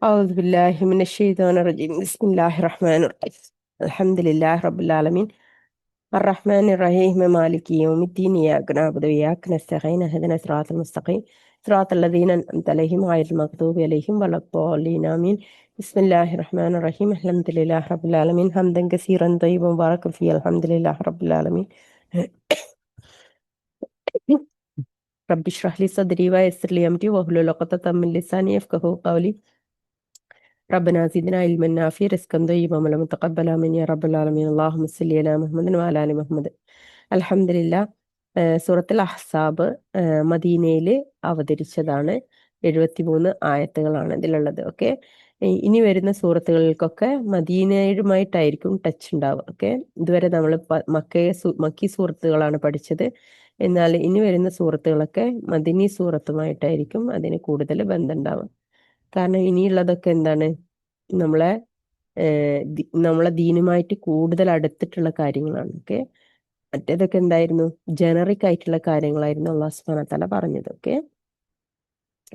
أعوذ بالله من الشيطان الرجيم. بسم الله الرحمن الرحيم. الحمد لله رب العالمين الرحمن الرحيم مالك يوم الدين إياك نعبد وإياك نستعين اهدنا الصراط المستقيم صراط الذين أنعمت عليهم غير المغضوب عليهم ولا الضالين آمين. بسم الله الرحمن الرحيم. الحمد لله رب العالمين حمدا كثيرا طيبا مباركا فيه. الحمد لله رب العالمين. رب اشرح لي صدري ويسر لي أمري واحلل عقدة من لساني يفقهوا قولي. ربنا زدنا علما نافعا رزقا طيبا وعملا متقبلا من يا رب العالمين. اللهم صل على محمد وعلى آل محمد. അൽഹംദുലില്ലാ. സൂറത്തുൽ അഹ്സാബ് മദീനയിൽ അവതരിച്ചതാണ്. 73 ആയത്തുകളാണ് ഇതിലുള്ളത്. ഓക്കെ, ഇനി വരുന്ന സൂറത്തുകൾക്കൊക്കെ മദീനയുമായിട്ടായിരിക്കും ടച്ച് ഉണ്ടാവുക. ഓക്കെ, ഇതുവരെ നമ്മൾ മക്കി സൂറത്തുകളാണ് പഠിച്ചത്. എന്നാൽ ഇനി വരുന്ന സൂറത്തുകളൊക്കെ മദീനി സൂറത്തുമായിട്ടായിരിക്കും അതിന് കൂടുതൽ ബന്ധം ഉണ്ടാവുക. കാരണം ഇനിയുള്ളതൊക്കെ എന്താണ്, നമ്മളെ നമ്മളെ ദീനുമായിട്ട് കൂടുതൽ അടുത്തിട്ടുള്ള കാര്യങ്ങളാണ്. ഓക്കെ, മറ്റേതൊക്കെ എന്തായിരുന്നു, ജനറിക് ആയിട്ടുള്ള കാര്യങ്ങളായിരുന്നു അള്ളാഹു സുബ്ഹാനഹു വ തആല പറഞ്ഞത്. ഓക്കെ,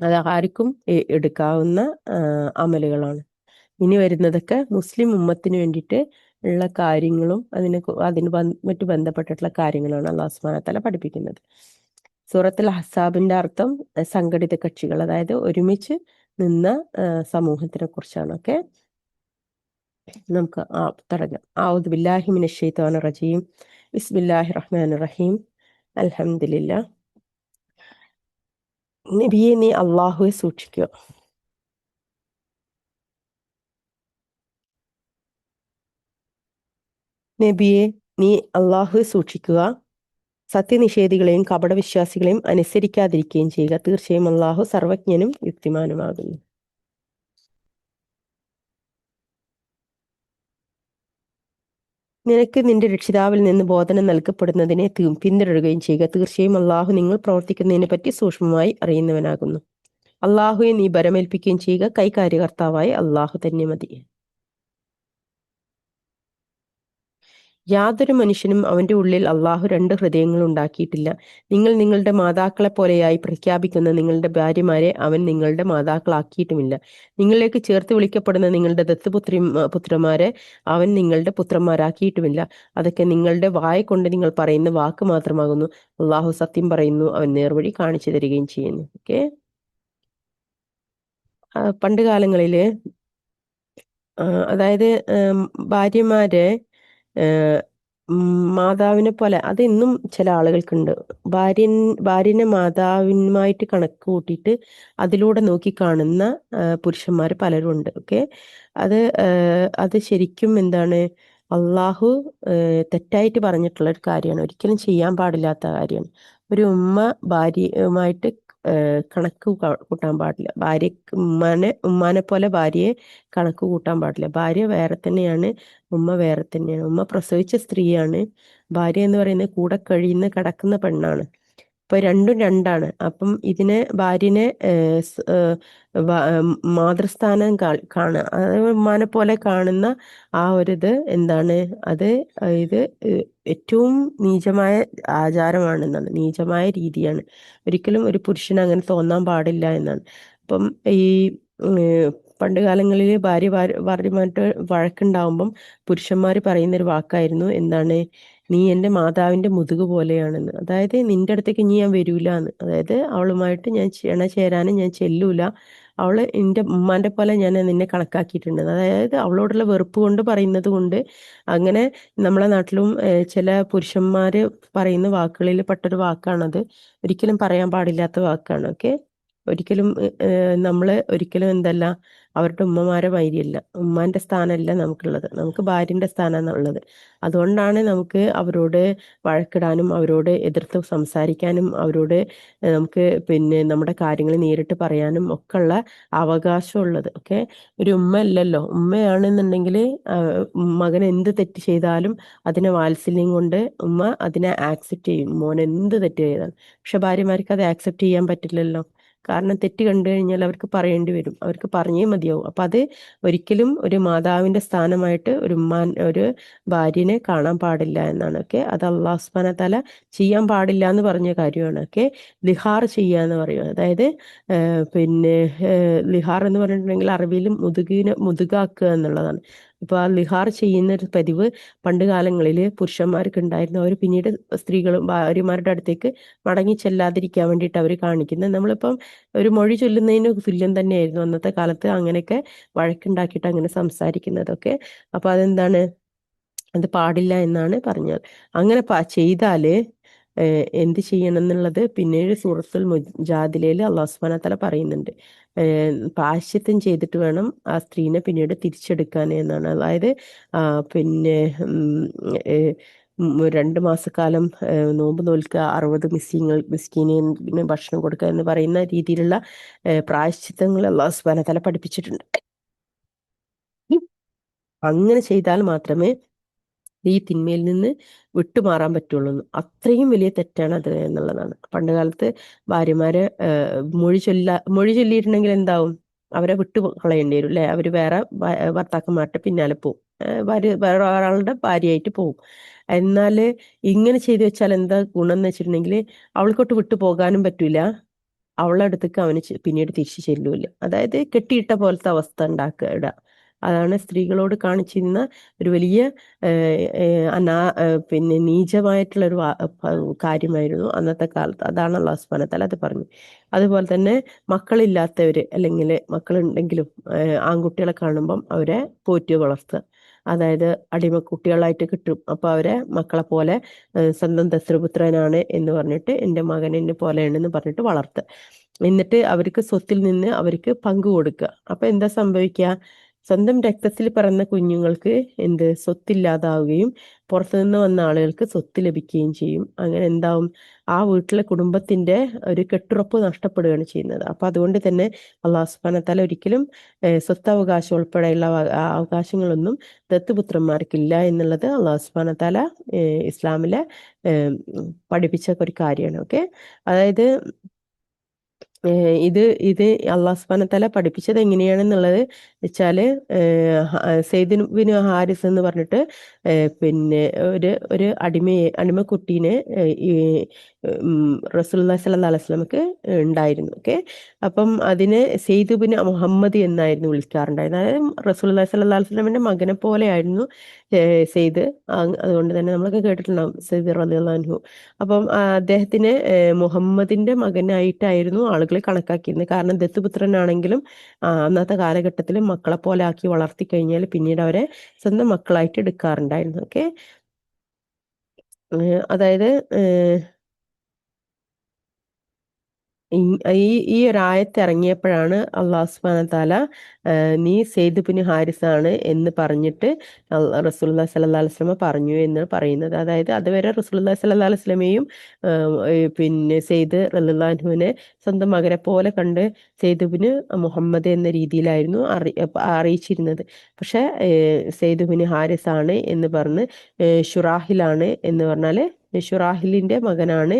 അത് ആർക്കും എടുക്കാവുന്ന അമലുകളാണ്. ഇനി വരുന്നതൊക്കെ മുസ്ലിം ഉമ്മത്തിന് വേണ്ടിയിട്ട് ഉള്ള കാര്യങ്ങളും അതിന് മറ്റു ബന്ധപ്പെട്ടിട്ടുള്ള കാര്യങ്ങളാണ് അള്ളാഹു സുബ്ഹാനഹു വ തആല പഠിപ്പിക്കുന്നത്. സൂറത്തുൽ അഹ്സാബിന്റെ അർത്ഥം സംഘടിത കക്ഷികൾ, അതായത് ഒരുമിച്ച് നിന്ന സമൂഹത്തിനെ കുറിച്ചാണ്. ഓക്കെ, നമുക്ക് തുടങ്ങാം. ഔദു ബില്ലാഹി മിനശ് ശൈത്വാനിർ റജീം. ബിസ്മില്ലാഹിർ റഹ്മാനിർ റഹീം. അൽഹംദുലില്ലാ. നബിയെ, നീ അള്ളാഹുവെ സൂക്ഷിക്കുക. നബിയെ, നീ അള്ളാഹുവെ സൂക്ഷിക്കുക. സത്യനിഷേധികളെയും കപടവിശ്വാസികളെയും അനുസരിക്കാതിരിക്കുകയും ചെയ്യുക. തീർച്ചയായും അള്ളാഹു സർവജ്ഞനും യുക്തിമാനുമാകുന്നു. നിനക്ക് നിന്റെ രക്ഷിതാവിൽ നിന്ന് ബോധനം നൽകപ്പെടുന്നതിനെ പിന്തുടരുകയും ചെയ്യുക. തീർച്ചയായും അള്ളാഹു നിങ്ങൾ പ്രവർത്തിക്കുന്നതിനെ പറ്റി സൂക്ഷ്മമായി അറിയുന്നവനാകുന്നു. അള്ളാഹുവെ നീ ഭരമേൽപ്പിക്കുകയും ചെയ്യുക. കൈകാര്യകർത്താവായി അള്ളാഹു തന്നെ മതി. യാതൊരു മനുഷ്യനും അവന്റെ ഉള്ളിൽ അള്ളാഹു 2 ഹൃദയങ്ങൾ ഉണ്ടാക്കിയിട്ടില്ല. നിങ്ങൾ നിങ്ങളുടെ മാതാക്കളെ പോലെയായി പ്രഖ്യാപിക്കുന്ന നിങ്ങളുടെ ഭാര്യമാരെ അവൻ നിങ്ങളുടെ മാതാക്കളാക്കിയിട്ടുമില്ല. നിങ്ങളിലേക്ക് ചേർത്ത് വിളിക്കപ്പെടുന്ന നിങ്ങളുടെ പുത്രന്മാരെ അവൻ നിങ്ങളുടെ പുത്രന്മാരാക്കിയിട്ടുമില്ല. അതൊക്കെ നിങ്ങളുടെ വായ കൊണ്ട് നിങ്ങൾ പറയുന്ന വാക്ക് മാത്രമാകുന്നു. അള്ളാഹു സത്യം പറയുന്നു, അവൻ നേർവഴി കാണിച്ചു തരികയും ചെയ്യുന്നു. ഓക്കെ, പണ്ട് കാലങ്ങളില് അതായത് ഭാര്യമാരെ മാതാവിനെ പോലെ, അത് ഇന്നും ചില ആളുകൾക്കുണ്ട്. ഭാര്യനെ മാതാവിനുമായിട്ട് കണക്ക് കൂട്ടിയിട്ട് അതിലൂടെ നോക്കി കാണുന്ന പുരുഷന്മാർ പലരും ഉണ്ട്. ഓക്കെ, അത് ശരിക്കും എന്താണ്, അള്ളാഹു തെറ്റായിട്ട് പറഞ്ഞിട്ടുള്ള ഒരു കാര്യമാണ്. ഒരിക്കലും ചെയ്യാൻ പാടില്ലാത്ത കാര്യമാണ്. ഒരു ഉമ്മ ഭാര്യയുമായിട്ട് കണക്ക് കൂട്ടാൻ പാടില്ല. ഉമ്മാനെ പോലെ ഭാര്യയെ കണക്ക് കൂട്ടാൻ പാടില്ല. ഭാര്യ വേറെ തന്നെയാണ്, ഉമ്മ വേറെ തന്നെയാണ്. ഉമ്മ പ്രസവിച്ച സ്ത്രീയാണ്. ഭാര്യ എന്ന് പറയുന്നത് കൂടെ കഴിയുന്ന കിടക്കുന്ന പെണ്ണാണ്. ഇപ്പൊ രണ്ടും രണ്ടാണ്. അപ്പം ഇതിനെ ഭാര്യനെ മാതൃസ്ഥാനം കാണുക, അതായത് ഉമ്മാനെ പോലെ കാണുന്ന ആ ഒരിത് എന്താണ്, ഇത് ഏറ്റവും നീചമായ ആചാരമാണെന്നാണ്, നീചമായ രീതിയാണ്. ഒരിക്കലും ഒരു പുരുഷന് അങ്ങനെ തോന്നാൻ പാടില്ല എന്നാണ്. അപ്പം ഈ പണ്ട് കാലങ്ങളിൽ ഭാര്യമായിട്ട് വഴക്കുണ്ടാവുമ്പം പുരുഷന്മാർ പറയുന്നൊരു വാക്കായിരുന്നു എന്താണ്, നീ എൻ്റെ മാതാവിൻ്റെ മുതുക് പോലെയാണെന്ന്. അതായത് നിന്റെ അടുത്തേക്ക് ഇനി ഞാൻ വരൂല എന്ന്. അതായത് അവളുമായിട്ട് ഞാൻ ചേരാനും ഞാൻ ചെല്ലൂല. അവള് എൻ്റെ ഉമ്മാൻ്റെ പോലെ ഞാൻ നിന്നെ കണക്കാക്കിയിട്ടുണ്ട്. അതായത് അവളോടുള്ള വെറുപ്പ് കൊണ്ട് പറയുന്നത് കൊണ്ട്. അങ്ങനെ നമ്മളെ നാട്ടിലും ചില പുരുഷന്മാര് പറയുന്ന വാക്കുകളിൽ പെട്ടൊരു വാക്കാണത്. ഒരിക്കലും പറയാൻ പാടില്ലാത്ത വാക്കാണ്. ഓക്കെ, ഒരിക്കലും നമ്മള് ഒരിക്കലും എന്തല്ല, അവരുടെ ഉമ്മമാരെ മാതിരിയല്ല. ഉമ്മാന്റെ സ്ഥാനമല്ല നമുക്കുള്ളത്, നമുക്ക് ഭാര്യന്റെ സ്ഥാനമാണ് ഉള്ളത്. അതുകൊണ്ടാണ് നമുക്ക് അവരോട് വഴക്കിടാനും അവരോട് എതിർത്ത് സംസാരിക്കാനും അവരോട് നമുക്ക് നമ്മുടെ കാര്യങ്ങൾ നേരിട്ട് പറയാനും ഒക്കെ ഉള്ള അവകാശമുള്ളത്. ഓക്കെ, ഒരു ഉമ്മ അല്ലല്ലോ. ഉമ്മയാണെന്നുണ്ടെങ്കിൽ മകൻ എന്ത് തെറ്റ് ചെയ്താലും അതിനെ വാത്സല്യം കൊണ്ട് ഉമ്മ അതിനെ ആക്സെപ്റ്റ് ചെയ്യും, മോൻ എന്ത് തെറ്റ് ചെയ്താലും. പക്ഷെ ഭാര്യമാർക്ക് അത് ആക്സെപ്റ്റ് ചെയ്യാൻ പറ്റില്ലല്ലോ. കാരണം തെറ്റ് കണ്ടു കഴിഞ്ഞാൽ അവർക്ക് പറയേണ്ടി വരും, അവർക്ക് പറഞ്ഞേ മതിയാവും. അപ്പം അത് ഒരിക്കലും ഒരു മാതാവിൻ്റെ സ്ഥാനമായിട്ട് ഒരു ഭാര്യനെ കാണാൻ പാടില്ല എന്നാണ്. ഓക്കെ, അത് അള്ളാഹു സുബ്ഹാനഹു വ തആല ചെയ്യാൻ പാടില്ല എന്ന് പറഞ്ഞ കാര്യമാണ്. ഓക്കെ, ലിഹാർ ചെയ്യുക എന്ന് പറയും. അതായത് പിന്നെ ലിഹാർ എന്ന് പറഞ്ഞിട്ടുണ്ടെങ്കിൽ അറബിയിൽ മുതുകാക്കുക എന്നുള്ളതാണ്. ഇപ്പോൾ ആ ലിഹാർ ചെയ്യുന്ന ഒരു പതിവ് പണ്ട് കാലങ്ങളിൽ പുരുഷന്മാർക്ക് ഉണ്ടായിരുന്നു. അവർ പിന്നീട് സ്ത്രീകളും ഭാര്യമാരുടെ അടുത്തേക്ക് മടങ്ങി ചെല്ലാതിരിക്കാൻ വേണ്ടിയിട്ട് അവർ കാണിക്കുന്നത്. നമ്മളിപ്പം ഒരു മൊഴി ചൊല്ലുന്നതിന് തുല്യം തന്നെയായിരുന്നു അന്നത്തെ കാലത്ത് അങ്ങനെയൊക്കെ വഴക്കുണ്ടാക്കിയിട്ട് അങ്ങനെ സംസാരിക്കുന്നതൊക്കെ. അപ്പോൾ അതെന്താണ്, അത് പാടില്ല എന്നാണ് പറഞ്ഞത്. അങ്ങനെ ചെയ്താൽ എന്ത് ചെയ്യണം എന്നുള്ളത് പിന്നീട് സൂറത്തുൽ മുജാദിലയിൽ അല്ലാഹു സുബ്ഹാനഹു വ തആല പറയുന്നുണ്ട്. പ്രായശ്ചിത്തം ചെയ്തിട്ട് വേണം ആ സ്ത്രീനെ പിന്നീട് തിരിച്ചെടുക്കാൻ എന്നാണ്. അതായത് പിന്നെ 2 മാസക്കാലം നോമ്പ് നോൽക്കുക, 60 മിസ്കീനിന് ഭക്ഷണം കൊടുക്കുക എന്ന് പറയുന്ന രീതിയിലുള്ള പ്രായശ്ചിത്തങ്ങൾ അല്ലാഹു സുബ്ഹാനഹു വ തആല പഠിപ്പിച്ചിട്ടുണ്ട്. അങ്ങനെ ചെയ്താൽ മാത്രമേ ഈ തിന്മയിൽ നിന്ന് വിട്ടുമാറാൻ പറ്റുള്ളൂ. അത്രയും വലിയ തെറ്റാണ് അത് എന്നുള്ളതാണ്. പണ്ട് കാലത്ത് ഭാര്യമാരെ മൊഴി ചൊല്ലിയിട്ടുണ്ടെങ്കിൽ എന്താവും, അവരെ വിട്ടു കളയേണ്ടി വരും അല്ലേ. അവർ വേറെ ഭർത്താക്കന്മാരുടെ പിന്നാലെ പോവും, വേറെ ഒരാളുടെ ഭാര്യയായിട്ട് പോവും. എന്നാൽ ഇങ്ങനെ ചെയ്തു വെച്ചാൽ എന്താ ഗുണം എന്ന് വെച്ചിട്ടുണ്ടെങ്കിൽ അവൾക്കൊട്ട് വിട്ടു പോകാനും പറ്റൂല, അവളുടെ അടുത്തേക്ക് അവന് പിന്നീട് തിരിച്ചു ചെല്ലൂല്ല. അതായത് കെട്ടിയിട്ട പോലത്തെ അവസ്ഥ ഉണ്ടാക്കുക. അതാണ് സ്ത്രീകളോട് കാണിച്ചിരുന്ന ഒരു വലിയ പിന്നെ നീചമായിട്ടുള്ളൊരു കാര്യമായിരുന്നു അന്നത്തെ കാലത്ത്. അതാണ് അല്ലാഹു സുബ്ഹാനഹു വ തആല അത് പറഞ്ഞു. അതുപോലെ തന്നെ മക്കളില്ലാത്തവർ അല്ലെങ്കിൽ മക്കളുണ്ടെങ്കിലും ആൺകുട്ടികളെ കാണുമ്പം അവരെ പോറ്റി വളർത്തുക. അതായത് അടിമക്കുട്ടികളായിട്ട് കിട്ടും. അപ്പോൾ അവരെ മക്കളെ പോലെ സ്വന്തം ദസ്തപുത്രനാണ് എന്ന് പറഞ്ഞിട്ട് എൻ്റെ മകൻ എന്നെ പോലെയാണെന്ന് പറഞ്ഞിട്ട് വളർത്തുക. എന്നിട്ട് അവർക്ക് സ്വത്തിൽ നിന്ന് അവർക്ക് പങ്കു കൊടുക്കുക. അപ്പം എന്താ സംഭവിക്കുക, സ്വന്തം രക്തത്തിൽ പിറന്ന കുഞ്ഞുങ്ങൾക്ക് സ്വത്തില്ലാതാവുകയും പുറത്തുനിന്ന് വന്ന ആളുകൾക്ക് സ്വത്ത് ലഭിക്കുകയും ചെയ്യും. അങ്ങനെ എന്താവും, ആ വീട്ടിലെ കുടുംബത്തിന്റെ ഒരു കെട്ടുറപ്പ് നഷ്ടപ്പെടുകയാണ് ചെയ്യുന്നത്. അപ്പൊ അതുകൊണ്ട് തന്നെ അല്ലാഹു സുബ്ഹാനഹു വ തആല ഒരിക്കലും സ്വത്തവകാശം ഉൾപ്പെടെയുള്ള അവകാശങ്ങളൊന്നും ദത്തുപുത്രന്മാർക്കില്ല എന്നുള്ളത് അല്ലാഹു സുബ്ഹാനഹു വ തആല ഇസ്ലാമിലെ പഠിപ്പിച്ച ഒരു കാര്യമാണ്. ഓക്കെ, അതായത് ഇത് അല്ലാഹു സുബ്ഹാനഹു വ തആല പഠിപ്പിച്ചത് എങ്ങനെയാണെന്നുള്ളത് വെച്ചാല് സെയ്ദ് ബിൻ ഹാരിസ് എന്ന് പറഞ്ഞിട്ട് പിന്നെ ഒരു അടിമക്കുട്ടീനെ ഈ റസൂലുള്ളാഹി സ്വല്ലല്ലാഹു അലൈഹി വസല്ലമക്ക് ഉണ്ടായിരുന്നു. ഓക്കെ, അപ്പം അതിനെ സെയ്ദ് ബിൻ മുഹമ്മദ് എന്നായിരുന്നു വിളിക്കാറുണ്ടായിരുന്നത്. അതായത് റസൂലുള്ളാഹി സ്വല്ലല്ലാഹു അലൈഹി വസല്ലമയുടെ മകനെ പോലെയായിരുന്നു സെയ്ദ്. അതുകൊണ്ട് തന്നെ നമ്മളൊക്കെ കേട്ടിട്ടുണ്ടാവും സെയ്ദ് റളിയല്ലാഹു അൻഹു. അപ്പം അദ്ദേഹത്തിന് മുഹമ്മദിന്റെ മകനായിട്ടായിരുന്നു ആളുകൾ കണക്കാക്കിയിരുന്നത്. കാരണം ദത്തുപുത്രനാണെങ്കിലും അന്നത്തെ കാലഘട്ടത്തിൽ മക്കളെ പോലെ ആക്കി വളർത്തി കഴിഞ്ഞാൽ പിന്നീട് അവരെ സ്വന്തം മക്കളായിട്ട് എടുക്കാറുണ്ടായിരുന്നു. ഓക്കെ, അതായത് ഈ ഒരു ആയത്ത് ഇറങ്ങിയപ്പോഴാണ് അല്ലാഹു സുബ്ഹാനഹു വ തആല നീ സെയ്ദ് ബിൻ ഹാരിസ് ആണ് എന്ന് പറഞ്ഞിട്ട് റസൂലുള്ളാഹി സ്വല്ലല്ലാഹു അലൈഹി വസല്ലമ പറഞ്ഞു എന്ന് പറയുന്നത്. അതായത് അതുവരെ റസൂലുള്ളാഹി സ്വല്ലല്ലാഹു അലൈഹി വസല്ലമയും പിന്നെ സെയ്ദ് റളിയല്ലാഹു അൻഹുവിനെ സ്വന്തം മകനെ പോലെ കണ്ട് സെയ്ദ് ബിൻ മുഹമ്മദ് എന്ന രീതിയിലായിരുന്നു അറിയിച്ചിരുന്നത്. പക്ഷെ സെയ്ദ് ബിൻ ഹാരിസ് ആണ് എന്ന് പറഞ്ഞ് ഷുറാഹിലാണ് എന്ന് പറഞ്ഞാൽ ഷുറാഹിലിന്റെ മകനാണ്,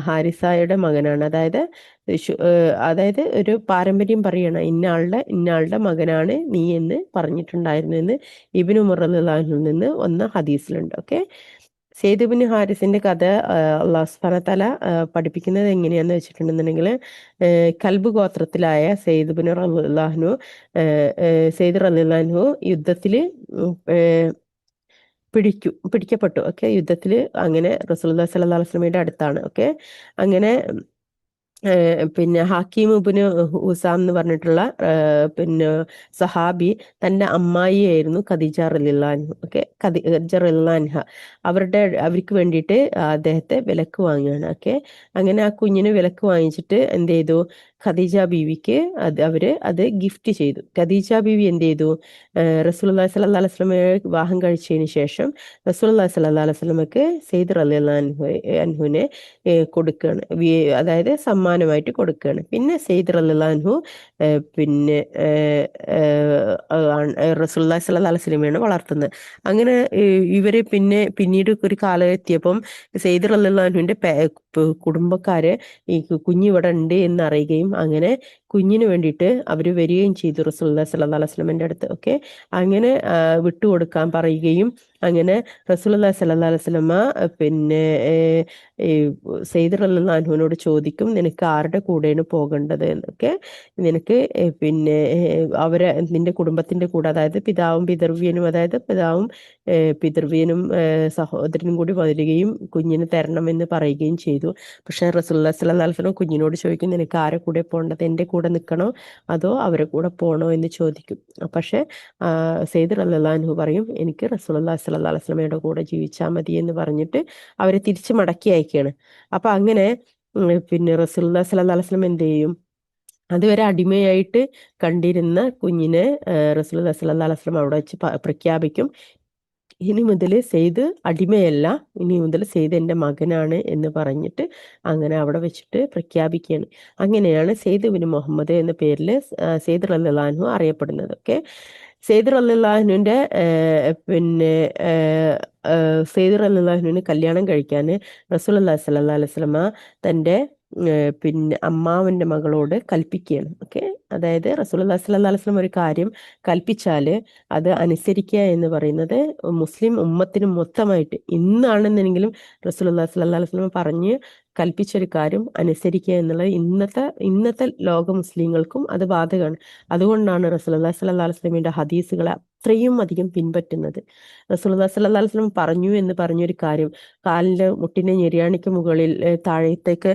ഹാരിസായുടെ മകനാണ്. അതായത് ഒരു പാരമ്പര്യം പറയണം, ഇന്നയാളുടെ മകനാണ് നീ എന്ന് പറഞ്ഞിട്ടുണ്ടായിരുന്നു എന്ന് ഇബ്നു ഉമർ റളിയല്ലാഹു അൻഹുവിൽ നിന്ന് വന്ന ഹദീസിലുണ്ട്. ഓക്കെ, സെയ്ദ് ബിൻ ഹാരിസിന്റെ കഥ അല്ലാഹു സുബ്ഹാനഹു വ തആല പഠിപ്പിക്കുന്നത് എങ്ങനെയാന്ന് വെച്ചിട്ടുണ്ടെന്നുണ്ടെങ്കിൽ കൽബ് ഗോത്രത്തിലായ സെയ്ദ് റളിയല്ലാഹു അൻഹു യുദ്ധത്തിൽ പിടിക്കപ്പെട്ടു. ഓക്കെ, യുദ്ധത്തിൽ അങ്ങനെ റസൂലുള്ളാഹി സ്വല്ലല്ലാഹു അലൈഹി വസല്ലമയുടെ അടുത്താണ്. ഓക്കെ, അങ്ങനെ പിന്നെ ഹക്കീം ഇബ്നു ഹുസാം എന്ന് പറഞ്ഞിട്ടുള്ള പിന്നെ സഹാബി തൻ്റെ അമ്മായിയായിരുന്നു ഖദീജ റളിയല്ലാഹു അൻഹ. ഓക്കെ, ഖദീജ റളിയല്ലാഹു അൻഹ അവർക്ക് വേണ്ടിയിട്ട് അദ്ദേഹത്തെ വിലക്ക് വാങ്ങുകയാണ്. ഓക്കെ, അങ്ങനെ ആ കുഞ്ഞിന് വിലക്ക് വാങ്ങിച്ചിട്ട് എന്ത് ചെയ്തു, ഖദീജ ബീവിക്ക് അത് ഗിഫ്റ്റ് ചെയ്തു. ഖദീജ ബീവി എന്ത് ചെയ്തു, റസൂലുള്ളാഹി സ്വല്ലല്ലാഹു അലൈഹി വസല്ലമയെ വിവാഹം കഴിച്ചതിന് ശേഷം റസൂലുള്ളാഹി സ്വല്ലല്ലാഹു അലൈഹി വസല്ലമക്ക് സെയ്ദ് റളിയല്ലാഹു അൻഹുവിനെ കൊടുക്കുകയാണ്. അതായത് സമ്മാനം സമ്മാനമായിട്ട് കൊടുക്കുകയാണ്. പിന്നെ സെയ്ദ് റളിയല്ലാഹു അൻഹു പിന്നെ റസൂലുള്ളാഹി സ്വല്ലല്ലാഹു അലൈഹി വസല്ലമയാണ് വളർത്തുന്നത്. അങ്ങനെ ഇവര് പിന്നീട് ഒരു കാലം എത്തിയപ്പം സെയ്ദ് റളിയല്ലാഹു അൻഹുവിന്റെ കുടുംബക്കാര് ഈ കുഞ്ഞ് ഇവിടെ ഉണ്ട് എന്ന് അറിയുകയും അങ്ങനെ കുഞ്ഞിന് വേണ്ടിയിട്ട് അവർ വരികയും ചെയ്തു റസൂലുള്ളാഹി സ്വല്ലല്ലാഹു അലൈഹി വസല്ലമയുടെ അടുത്ത്. ഓക്കെ, അങ്ങനെ വിട്ടുകൊടുക്കാൻ പറയുകയും അങ്ങനെ റസൂലുള്ളാഹി സ്വല്ലല്ലാഹു അലൈഹി വസല്ലമ പിന്നെ ഈ സെയ്ദ് റളിയല്ലാഹു അൻഹുവിനോട് ചോദിക്കും, നിനക്ക് ആരുടെ കൂടെയാണ് പോകേണ്ടത് എന്നൊക്കെ. നിനക്ക് പിന്നെ അവരെ നിന്റെ കുടുംബത്തിന്റെ കൂടെ, അതായത് പിതാവും പിതൃവ്യനും, അതായത് പിതാവും പിതൃവ്യനും സഹോദരനും കൂടി വരികയും കുഞ്ഞിന് തരണമെന്ന് പറയുകയും ചെയ്തു. പക്ഷേ റസൂലുള്ളാഹി സ്വല്ലല്ലാഹു അലൈഹി വസല്ലം കുഞ്ഞിനോട് ചോദിക്കും, നിനക്ക് ആരെ കൂടെ പോകേണ്ടത്, എൻ്റെ കൂടെ നിൽക്കണോ അതോ അവരെ കൂടെ പോകണോ എന്ന് ചോദിക്കും. പക്ഷേ സെയ്ദ് റളിയല്ലാഹു അൻഹു പറയും, എനിക്ക് റസൂലുള്ളാഹി സ്വല്ലല്ലാഹു അലൈഹി വസല്ലമയുടെ കൂടെ ജീവിച്ചാൽ മതി എന്ന് പറഞ്ഞിട്ട് അവരെ തിരിച്ച് മടക്കി അയക്കുകയാണ്. അപ്പൊ അങ്ങനെ പിന്നെ റസൂലുള്ളാഹി സ്വല്ലല്ലാഹു അലൈഹി വസല്ലം എന്ത് ചെയ്യും, അതുവരെ അടിമയായിട്ട് കണ്ടിരുന്ന കുഞ്ഞിനെ റസൂലുള്ളാഹി സ്വല്ലല്ലാഹു അലൈഹി വസല്ലം അവിടെ വെച്ച് പ്രഖ്യാപിക്കും, ഇനി മുതൽ സെയ്ദ് അടിമയല്ല, ഇനി മുതൽ സെയ്ദ് എൻ്റെ മകനാണ് എന്ന് പറഞ്ഞിട്ട് അങ്ങനെ അവിടെ വെച്ചിട്ട് പ്രഖ്യാപിക്കുകയാണ്. അങ്ങനെയാണ് സെയ്ദ് ബിൻ മുഹമ്മദ് എന്ന പേരിൽ സെയ്ദ് റളിയല്ലാഹു അൻഹു അറിയപ്പെടുന്നത്. ഓക്കെ, സെയ്ദ് റളിയല്ലാഹു അൻഹുവിൻ്റെ പിന്നെ സെയ്ദ് റളിയല്ലാഹു അൻഹുവിന് കല്യാണം കഴിക്കാൻ റസൂലുള്ളാഹി സ്വല്ലല്ലാഹു അലൈഹി വസല്ലമ തൻ്റെ പിന്നെ അമ്മാവൻ്റെ മകളോട് കൽപ്പിക്കുകയാണ്. ഓക്കെ, അതായത് റസൂലുള്ളാഹി സ്വല്ലല്ലാഹു അലൈഹി വസല്ലം ഒരു കാര്യം കൽപ്പിച്ചാൽ അത് അനുസരിക്കുക എന്ന് പറയുന്നത് മുസ്ലിം ഉമ്മത്തിന് മൊത്തമായിട്ട് ഇന്നാണെന്നെങ്കിലും റസൂലുള്ളാഹി സ്വല്ലല്ലാഹു അലൈഹി വസല്ലം പറഞ്ഞ് കൽപ്പിച്ചൊരു കാര്യം അനുസരിക്കുക എന്നുള്ളത് ഇന്നത്തെ ലോക മുസ്ലിങ്ങൾക്കും അത് ബാധകമാണ്. അതുകൊണ്ടാണ് റസൂലുള്ളാഹി സ്വല്ലല്ലാഹു അലൈഹി വസല്ലമയുടെ ഹദീസുകളെ അത്രയും അധികം പിൻപറ്റുന്നത്. റസൂലുള്ളാഹി സ്വല്ലല്ലാഹു അലൈഹി വസല്ലം പറഞ്ഞു എന്ന് പറഞ്ഞൊരു കാര്യം, കാലിൻ്റെ മുട്ടിൻ്റെ ഞെരിയാണിക്ക് മുകളിൽ താഴത്തേക്ക്